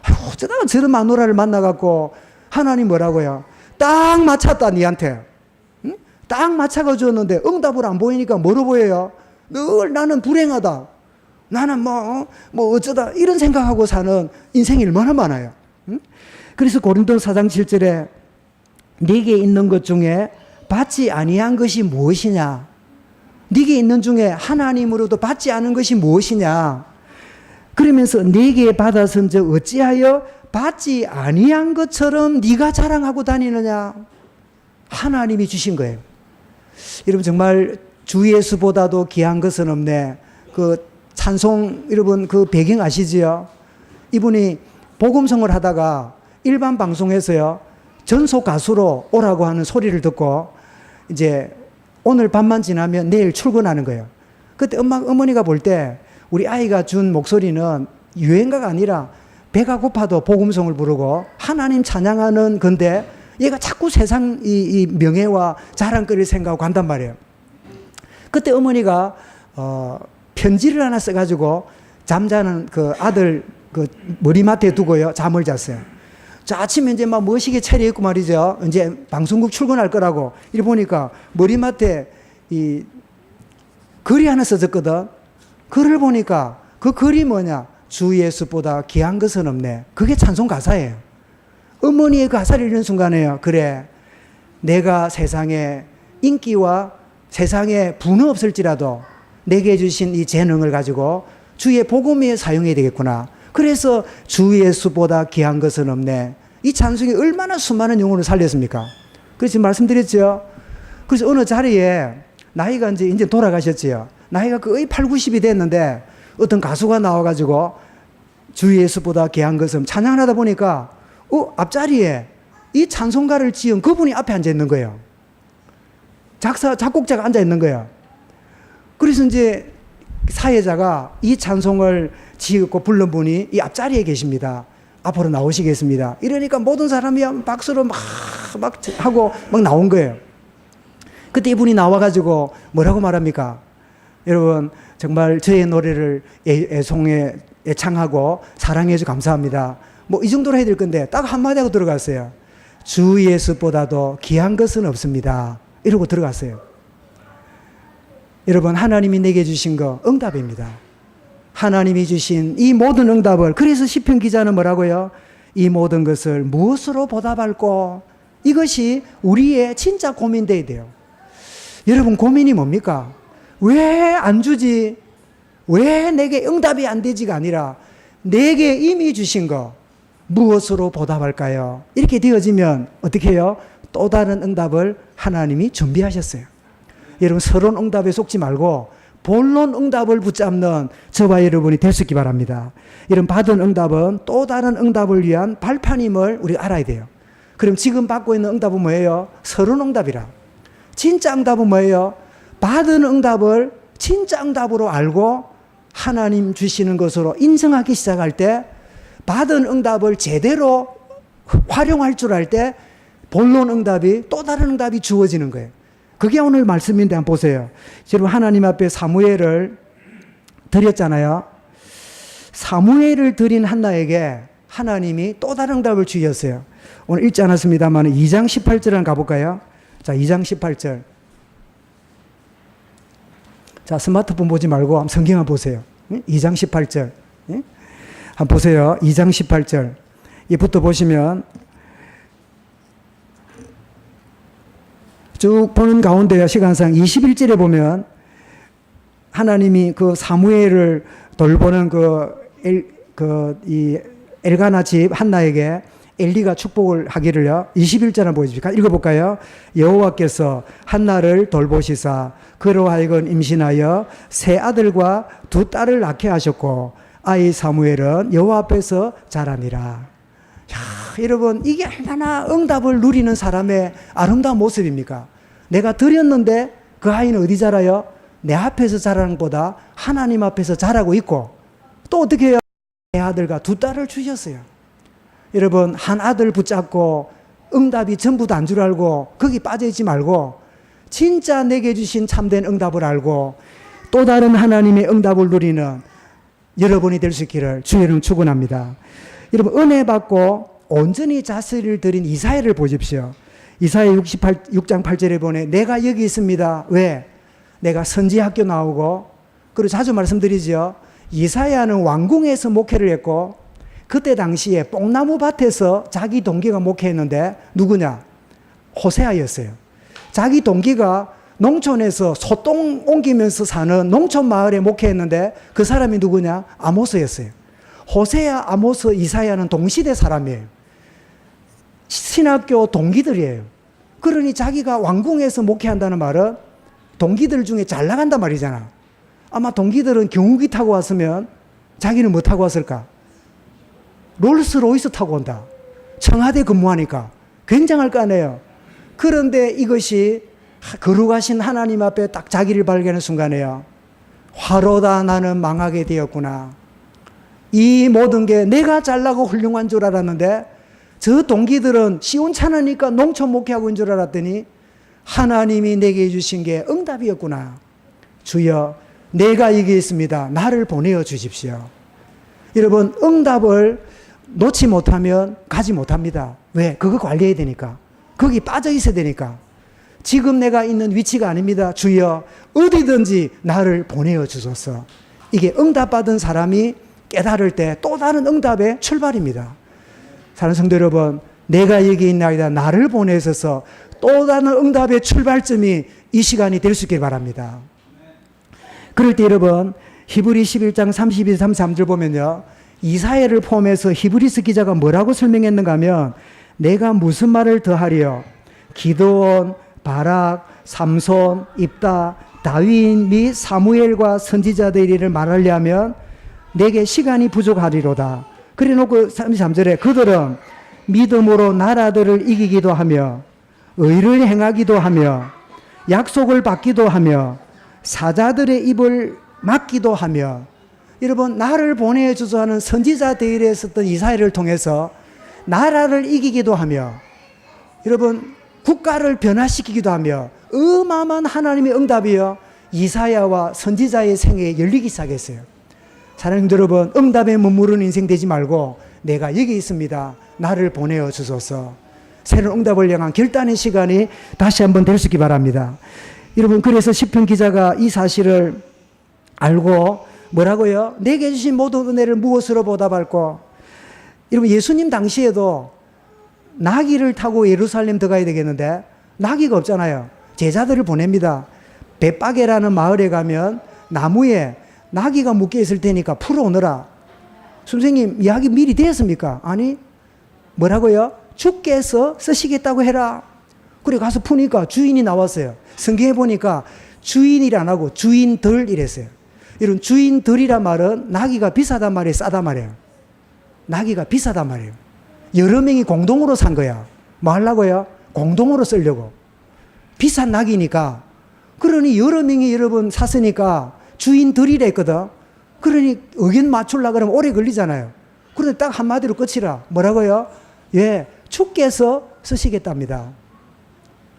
아이고, 어쩌다가 저런 마누라를 만나갖고 하나님 뭐라고요? 딱 맞췄다, 니한테. 응? 딱 맞춰가 줬는데 응답을 안 보이니까 뭐로 보여요? 늘 나는 불행하다. 나는 뭐 어쩌다 이런 생각하고 사는 인생이 얼마나 많아요. 응? 그래서 고린도서 4장 7절에 네게 있는 것 중에 받지 아니한 것이 무엇이냐? 네게 있는 중에 하나님으로도 받지 않은 것이 무엇이냐? 그러면서 네게 받았은즉 어찌하여 받지 아니한 것처럼 네가 자랑하고 다니느냐? 하나님이 주신 거예요. 여러분, 정말 주 예수보다도 귀한 것은 없네. 그 찬송, 여러분 그 배경 아시지요? 이분이 복음성을 하다가 일반 방송에서요, 전속 가수로 오라고 하는 소리를 듣고 이제 오늘 밤만 지나면 내일 출근하는 거예요. 그때 어머니가 볼 때 우리 아이가 준 목소리는 유행가가 아니라 배가 고파도 복음성을 부르고 하나님 찬양하는 건데 얘가 자꾸 세상 이 명예와 자랑거리를 생각하고 간단 말이에요. 그때 어머니가 편지를 하나 써가지고 잠자는 그 아들 그 머리맡에 두고요, 잠을 잤어요. 자, 아침에 이제 막 멋있게 차려입고 말이죠. 이제 방송국 출근할 거라고. 이래 보니까 머리맡에 이 글이 하나 써졌거든. 글을 보니까 그 글이 뭐냐? 주 예수보다 귀한 것은 없네. 그게 찬송 가사예요. 어머니의 가사를 읽는 순간에요. 그래, 내가 세상에 인기와 세상에 부는 없을지라도 내게 주신 이 재능을 가지고 주의 복음에 사용해야 되겠구나. 그래서 주 예수보다 귀한 것은 없네. 이 찬송이 얼마나 수많은 영혼을 살렸습니까? 그래서 말씀드렸죠. 그래서 어느 자리에 나이가 이제 돌아가셨지요. 나이가 거의 8, 90이 됐는데 어떤 가수가 나와가지고 주 예수보다 귀한 것은 찬양하다 보니까 앞자리에 이 찬송가를 지은 그분이 앞에 앉아 있는 거예요. 작곡자가 앉아 있는 거예요. 그래서 이제 사회자가 이 찬송을 지었고 부른 분이 이 앞자리에 계십니다. 앞으로 나오시겠습니다. 이러니까 모든 사람이 박수로 막 하고 막 나온 거예요. 그때 이분이 나와가지고 뭐라고 말합니까? 여러분, 정말 저의 노래를 애창하고 사랑해주셔서 감사합니다. 뭐 이 정도로 해야 될 건데 딱 한마디 하고 들어갔어요. 주 예수보다도 귀한 것은 없습니다. 이러고 들어갔어요. 여러분, 하나님이 내게 주신 거 응답입니다. 하나님이 주신 이 모든 응답을, 그래서 시편 기자는 뭐라고요? 이 모든 것을 무엇으로 보답할꼬? 이것이 우리의 진짜 고민돼야 돼요. 여러분 고민이 뭡니까? 왜 안 주지? 왜 내게 응답이 안 되지가 아니라 내게 이미 주신 거 무엇으로 보답할까요? 이렇게 되어지면 어떻게 해요? 또 다른 응답을 하나님이 준비하셨어요. 여러분 서론 응답에 속지 말고 본론 응답을 붙잡는 저와 여러분이 될 수 있기 바랍니다. 이런 받은 응답은 또 다른 응답을 위한 발판임을 우리가 알아야 돼요. 그럼 지금 받고 있는 응답은 뭐예요? 서론 응답이라. 진짜 응답은 뭐예요? 받은 응답을 진짜 응답으로 알고 하나님 주시는 것으로 인정하기 시작할 때 받은 응답을 제대로 활용할 줄 알 때 본론 응답이 또 다른 응답이 주어지는 거예요. 그게 오늘 말씀인데 한번 보세요. 여러분 하나님 앞에 사무엘을 드렸잖아요. 사무엘을 드린 한나에게 하나님이 또 다른 응답을 주셨어요. 오늘 읽지 않았습니다만 2장 18절 한번 가볼까요? 자, 2장 18절. 자, 스마트폰 보지 말고 한번 성경 한번 보세요. 2장 18절. 한번 보세요. 2장 18절. 이부터 보시면 쭉 보는 가운데요. 시간상 21절에 보면 하나님이 그 사무엘을 돌보는 이 엘가나 집 한나에게 엘리가 축복을 하기를요. 21절 한번 보여주십시오. 읽어볼까요? 여호와께서 한나를 돌보시사 그로 하여금 임신하여 세 아들과 두 딸을 낳게 하셨고 아이 사무엘은 여호와 앞에서 자라니라. 야, 여러분 이게 얼마나 응답을 누리는 사람의 아름다운 모습입니까? 내가 드렸는데 그 아이는 어디 자라요? 내 앞에서 자라는 것보다 하나님 앞에서 자라고 있고 또 어떻게 해요? 내 아들과 두 딸을 주셨어요. 여러분 한 아들 붙잡고 응답이 전부 다 안 줄 알고 거기 빠져있지 말고 진짜 내게 주신 참된 응답을 알고 또 다른 하나님의 응답을 누리는 여러분이 될 수 있기를 주의 이름 축원합니다. 여러분 은혜 받고 온전히 자세를 드린 이사야를 보십시오. 이사야 6장 8절에 보내 내가 여기 있습니다. 왜? 내가 선지학교 나오고 그리고 자주 말씀드리죠. 이사야는 왕궁에서 목회를 했고 그때 당시에 뽕나무 밭에서 자기 동기가 목회했는데 누구냐? 호세아였어요. 자기 동기가 농촌에서 소똥 옮기면서 사는 농촌 마을에 목회했는데 그 사람이 누구냐? 아모스였어요. 호세아, 아모스, 이사야는 동시대 사람이에요. 신학교 동기들이에요. 그러니 자기가 왕궁에서 목회한다는 말은 동기들 중에 잘 나간단 말이잖아. 아마 동기들은 경욱이 타고 왔으면 자기는 뭐 타고 왔을까? 롤스로이스 타고 온다. 청와대 근무하니까 굉장할 거 아니에요. 그런데 이것이 거룩하신 하나님 앞에 딱 자기를 발견하는 순간에요. 화로다 나는 망하게 되었구나. 이 모든 게 내가 잘나고 훌륭한 줄 알았는데 저 동기들은 시원찮으니까 농촌 목회하고 있는 줄 알았더니 하나님이 내게 주신 게 응답이었구나. 주여 내가 여기 있습니다. 나를 보내어 주십시오. 여러분 응답을 놓지 못하면 가지 못합니다. 왜? 그거 관리해야 되니까. 거기 빠져 있어야 되니까. 지금 내가 있는 위치가 아닙니다. 주여 어디든지 나를 보내어 주소서. 이게 응답받은 사람이 깨달을 때 또 다른 응답의 출발입니다. 사랑하는 성도 여러분, 내가 여기 있나이다 나를 보내셔서 또 다른 응답의 출발점이 이 시간이 될 수 있길 바랍니다. 그럴 때 여러분 히브리 11장 32, 33절 보면요. 이사야를 포함해서 히브리서 기자가 뭐라고 설명했는가 하면 내가 무슨 말을 더하리요? 기드온, 바락, 삼손, 입다, 다윗 및 사무엘과 선지자들의 일을 말하려 하면 내게 시간이 부족하리로다. 그래 놓고 33절에 그들은 믿음으로 나라들을 이기기도 하며 의를 행하기도 하며 약속을 받기도 하며 사자들의 입을 막기도 하며 여러분 나를 보내주소 하는 선지자들에 있었던 이사야를 통해서 나라를 이기기도 하며 여러분 국가를 변화시키기도 하며 어마어마한 하나님의 응답이요 이사야와 선지자의 생애에 열리기 시작했어요. 사랑하는 여러분 응답에 머무르는 인생 되지 말고 내가 여기 있습니다. 나를 보내어 주소서. 새로운 응답을 향한 결단의 시간이 다시 한번 될 수 있기 바랍니다. 여러분 그래서 시편 기자가 이 사실을 알고 뭐라고요? 내게 주신 모든 은혜를 무엇으로 보답할꼬? 여러분 예수님 당시에도 나귀를 타고 예루살렘 들어가야 되겠는데 나귀가 없잖아요. 제자들을 보냅니다. 벳바게라는 마을에 가면 나무에 나귀가 묶여 있을 테니까 풀어오너라. 선생님, 이야기 미리 되었습니까? 아니, 뭐라고요? 주께서 쓰시겠다고 해라. 그래 가서 푸니까 주인이 나왔어요. 성경에 보니까 주인이라 안 하고 주인들 이랬어요. 이런 주인들이란 말은 나귀가 비싸단 말이에요, 싸단 말이에요? 나귀가 비싸단 말이에요. 여러 명이 공동으로 산 거야. 뭐 하려고요? 공동으로 쓰려고. 비싼 나귀니까. 그러니 여러 명이 여러분 샀으니까 주인들이라 했거든. 그러니 의견 맞추려고 그러면 오래 걸리잖아요. 그런데 딱 한마디로 끝이라. 뭐라고요? 예, 주께서 쓰시겠답니다.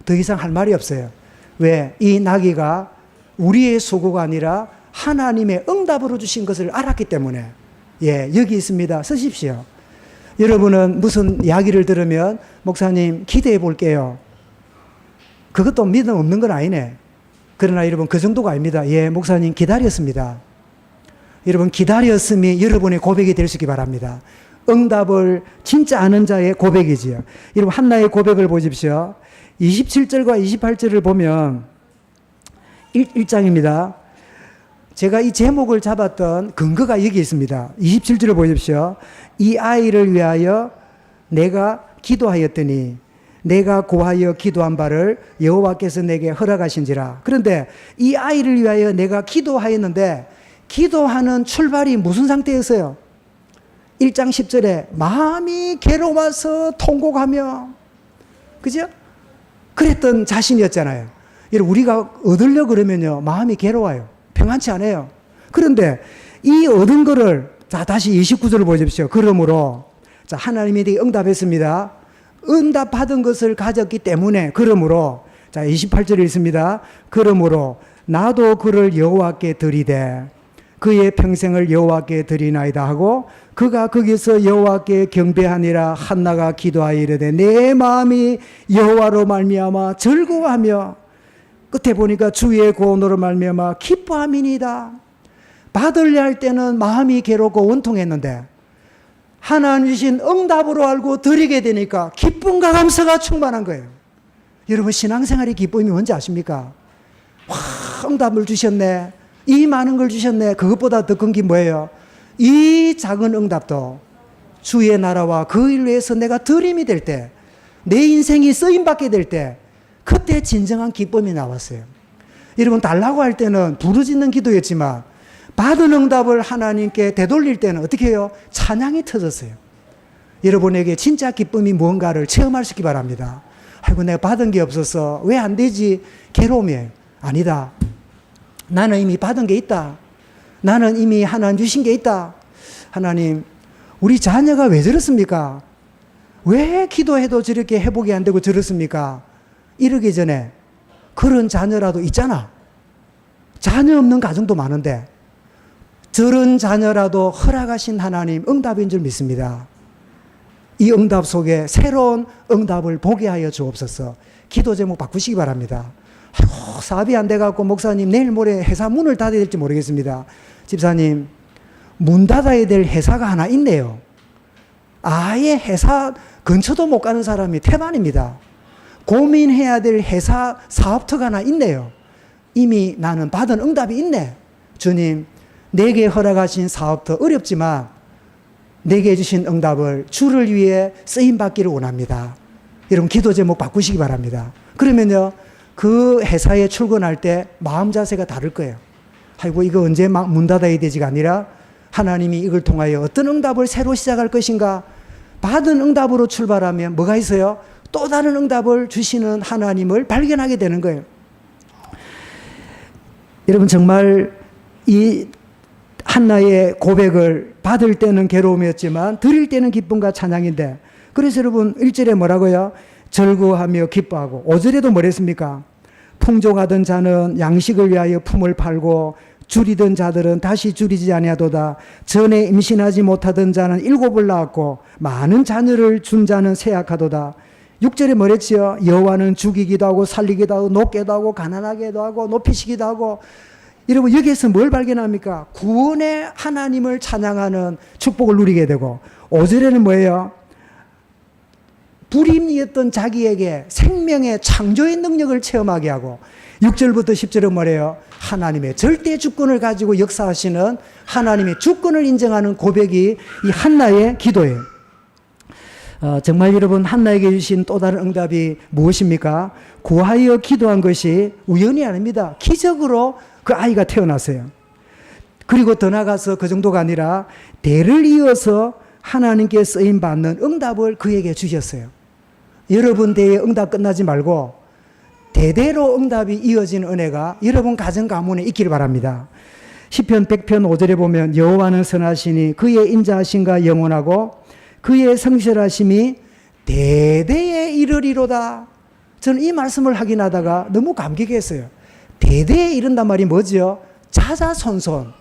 더 이상 할 말이 없어요. 왜? 이 나귀가 우리의 소고가 아니라 하나님의 응답으로 주신 것을 알았기 때문에. 예, 여기 있습니다. 쓰십시오. 여러분은 무슨 이야기를 들으면 목사님 기대해 볼게요. 그것도 믿음 없는 건 아니네. 그러나 여러분 그 정도가 아닙니다. 예, 목사님 기다렸습니다. 여러분 기다렸음이 여러분의 고백이 될 수 있기 바랍니다. 응답을 진짜 아는 자의 고백이지요. 여러분 한나의 고백을 보십시오. 27절과 28절을 보면 1장입니다. 제가 이 제목을 잡았던 근거가 여기 있습니다. 27절을 보십시오. 이 아이를 위하여 내가 기도하였더니 내가 고하여 기도한 바를 여호와께서 내게 허락하신지라. 그런데 이 아이를 위하여 내가 기도하였는데 기도하는 출발이 무슨 상태였어요? 1장 10절에 마음이 괴로워서 통곡하며, 그죠? 그랬던 자신이었잖아요. 여러분 우리가 얻으려고 그러면요 마음이 괴로워요. 평안치 않아요. 그런데 이 얻은 거를 자 다시 29절을 보십시오. 그러므로 자 하나님이 되게 응답했습니다. 응답받은 것을 가졌기 때문에 그러므로 자 28절에 있습니다. 그러므로 나도 그를 여호와께 드리되 그의 평생을 여호와께 드리나이다 하고 그가 거기서 여호와께 경배하니라. 한나가 기도하여 이르되 내 마음이 여호와로 말미암아 즐거워하며 끝에 보니까 주의 구원으로 말미암아 기뻐함이니이다. 받으려 할 때는 마음이 괴롭고 원통했는데 하나님 주신 응답으로 알고 드리게 되니까 기쁨과 감사가 충만한 거예요. 여러분 신앙생활의 기쁨이 뭔지 아십니까? 와, 응답을 주셨네. 이 많은 걸 주셨네. 그것보다 더 큰 게 뭐예요? 이 작은 응답도 주의 나라와 그 일을 위해서 내가 드림이 될 때, 내 인생이 쓰임받게 될 때, 그때 진정한 기쁨이 나왔어요. 여러분 달라고 할 때는 부르짖는 기도였지만 받은 응답을 하나님께 되돌릴 때는 어떻게 해요? 찬양이 터졌어요. 여러분에게 진짜 기쁨이 무언가를 체험할 수 있기 바랍니다. 아이고 내가 받은 게 없어서 왜 안 되지? 괴로움이에요. 아니다. 나는 이미 받은 게 있다. 나는 이미 하나님 주신 게 있다. 하나님, 우리 자녀가 왜 저렇습니까? 왜 기도해도 저렇게 회복이 안 되고 저렇습니까? 이러기 전에 그런 자녀라도 있잖아. 자녀 없는 가정도 많은데 저런 자녀라도 허락하신 하나님 응답인 줄 믿습니다. 이 응답 속에 새로운 응답을 보게 하여 주옵소서. 기도 제목 바꾸시기 바랍니다. 아이고, 사업이 안 돼갖고 목사님 내일 모레 회사 문을 닫아야 될지 모르겠습니다. 집사님 문 닫아야 될 회사가 하나 있네요. 아예 회사 근처도 못 가는 사람이 태반입니다. 고민해야 될 회사 사업터가 하나 있네요. 이미 나는 받은 응답이 있네. 주님 내게 허락하신 사업터 어렵지만 내게 주신 응답을 주를 위해 쓰임받기를 원합니다. 여러분 기도 제목 바꾸시기 바랍니다. 그러면요 그 회사에 출근할 때 마음 자세가 다를 거예요. 아이고 이거 언제 막 문 닫아야 되지가 아니라 하나님이 이걸 통하여 어떤 응답을 새로 시작할 것인가. 받은 응답으로 출발하면 뭐가 있어요? 또 다른 응답을 주시는 하나님을 발견하게 되는 거예요. 여러분 정말 이 한나의 고백을 받을 때는 괴로움이었지만 드릴 때는 기쁨과 찬양인데, 그래서 여러분 1절에 뭐라고요? 즐거워하며 기뻐하고, 5절에도 뭐랬습니까? 풍족하던 자는 양식을 위하여 품을 팔고 줄이던 자들은 다시 줄이지 아니하도다. 전에 임신하지 못하던 자는 7을 낳았고 많은 자녀를 준 자는 쇠약하도다. 6절에 뭐랬지요? 여호와는 죽이기도 하고 살리기도 하고 높게도 하고 가난하게도 하고 높이시기도 하고. 여러분 여기에서 뭘 발견합니까? 구원의 하나님을 찬양하는 축복을 누리게 되고, 5절에는 뭐예요? 불임이었던 자기에게 생명의 창조의 능력을 체험하게 하고 6절부터 10절은 뭐래요? 하나님의 절대 주권을 가지고 역사하시는 하나님의 주권을 인정하는 고백이 이 한나의 기도예요. 정말 여러분, 한나에게 주신 또 다른 응답이 무엇입니까? 구하여 기도한 것이 우연이 아닙니다. 기적으로 그 아이가 태어났어요. 그리고 더 나아가서 그 정도가 아니라 대를 이어서 하나님께 쓰임받는 응답을 그에게 주셨어요. 여러분 대의 응답 끝나지 말고 대대로 응답이 이어지는 은혜가 여러분 가정 가문에 있기를 바랍니다. 시편 100편 5절에 보면 여호와는 선하시니 그의 인자하심과 영원하고 그의 성실하심이 대대에 이르리로다. 저는 이 말씀을 확인하다가 너무 감격했어요. 대대에 이른단 말이 뭐죠? 자자손손.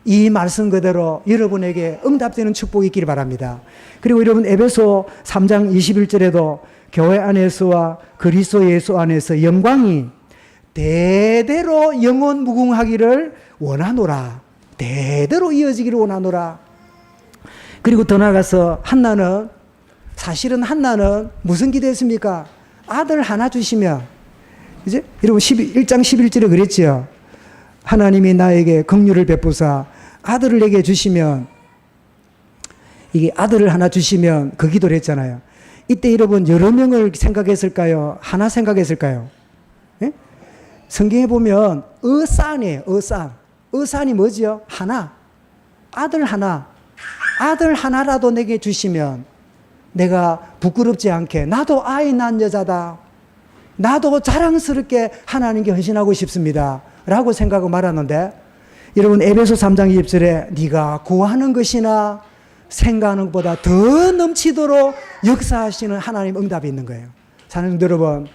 이 말씀 그대로 여러분에게 응답되는 축복이 있기를 바랍니다. 그리고 여러분 에베소 3장 21절에도 교회 안에서와 그리스도 예수 안에서 영광이 대대로 영원 무궁하기를 원하노라. 대대로 이어지기를 원하노라. 그리고 더 나아가서 사실은 한나는 무슨 기도했습니까? 아들 하나 주시면, 이제 여러분 1장 11절에 그랬죠. 하나님이 나에게 긍휼을 베푸사 아들을 내게 주시면, 이게 아들을 하나 주시면 그 기도를 했잖아요. 이때 여러분 여러 명을 생각했을까요? 하나 생각했을까요? 예? 성경에 보면 어산이에요. 어산이 뭐지요? 하나. 아들 하나. 아들 하나라도 내게 주시면 내가 부끄럽지 않게, 나도 아이 낳은 여자다, 나도 자랑스럽게 하나님께 헌신하고 싶습니다 라고 생각하고 말하는데, 여러분 에베소 3장 20절에 네가 구하는 것이나 생각하는 것보다 더 넘치도록 역사하시는 하나님 응답이 있는 거예요. 사랑하는 여러분,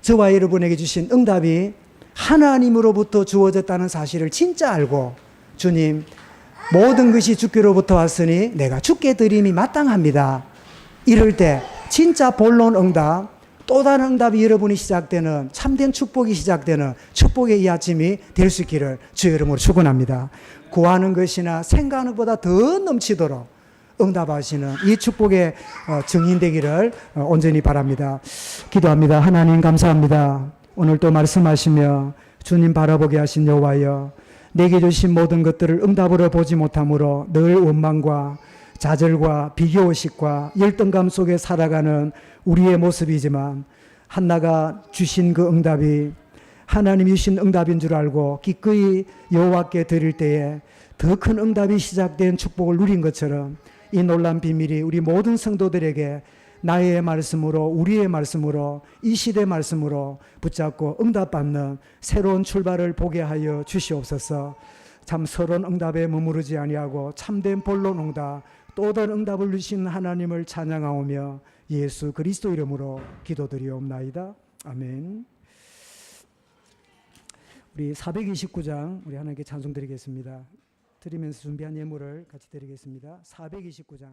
저와 여러분에게 주신 응답이 하나님으로부터 주어졌다는 사실을 진짜 알고, 주님 모든 것이 주께로부터 왔으니 내가 주께 드림이 마땅합니다, 이럴 때 진짜 본론 응답, 또 다른 응답이 여러분이 시작되는, 참된 축복이 시작되는 축복의 이 아침이 될 수 있기를 주의 이름으로 축원합니다. 구하는 것이나 생각하는 것보다 더 넘치도록 응답하시는 이 축복의 증인되기를 온전히 바랍니다. 기도합니다. 하나님 감사합니다. 오늘 또 말씀하시며 주님 바라보게 하신 여호와여, 내게 주신 모든 것들을 응답으로 보지 못함으로 늘 원망과 좌절과 비교의식과 열등감 속에 살아가는 우리의 모습이지만, 한나가 주신 그 응답이 하나님이 주신 응답인 줄 알고 기꺼이 여호와께 드릴 때에 더 큰 응답이 시작된 축복을 누린 것처럼, 이 놀라운 비밀이 우리 모든 성도들에게 나의 말씀으로, 우리의 말씀으로, 이 시대 말씀으로 붙잡고 응답받는 새로운 출발을 보게 하여 주시옵소서. 참 서론 응답에 머무르지 아니하고 참된 본론 응답, 또 다른 응답을 주신 하나님을 찬양하오며 예수 그리스도 이름으로 기도드리옵나이다. 아멘. 우리 429장 우리 하나님께 찬송 드리겠습니다. 드리면서 준비한 예물을 같이 드리겠습니다. 429장.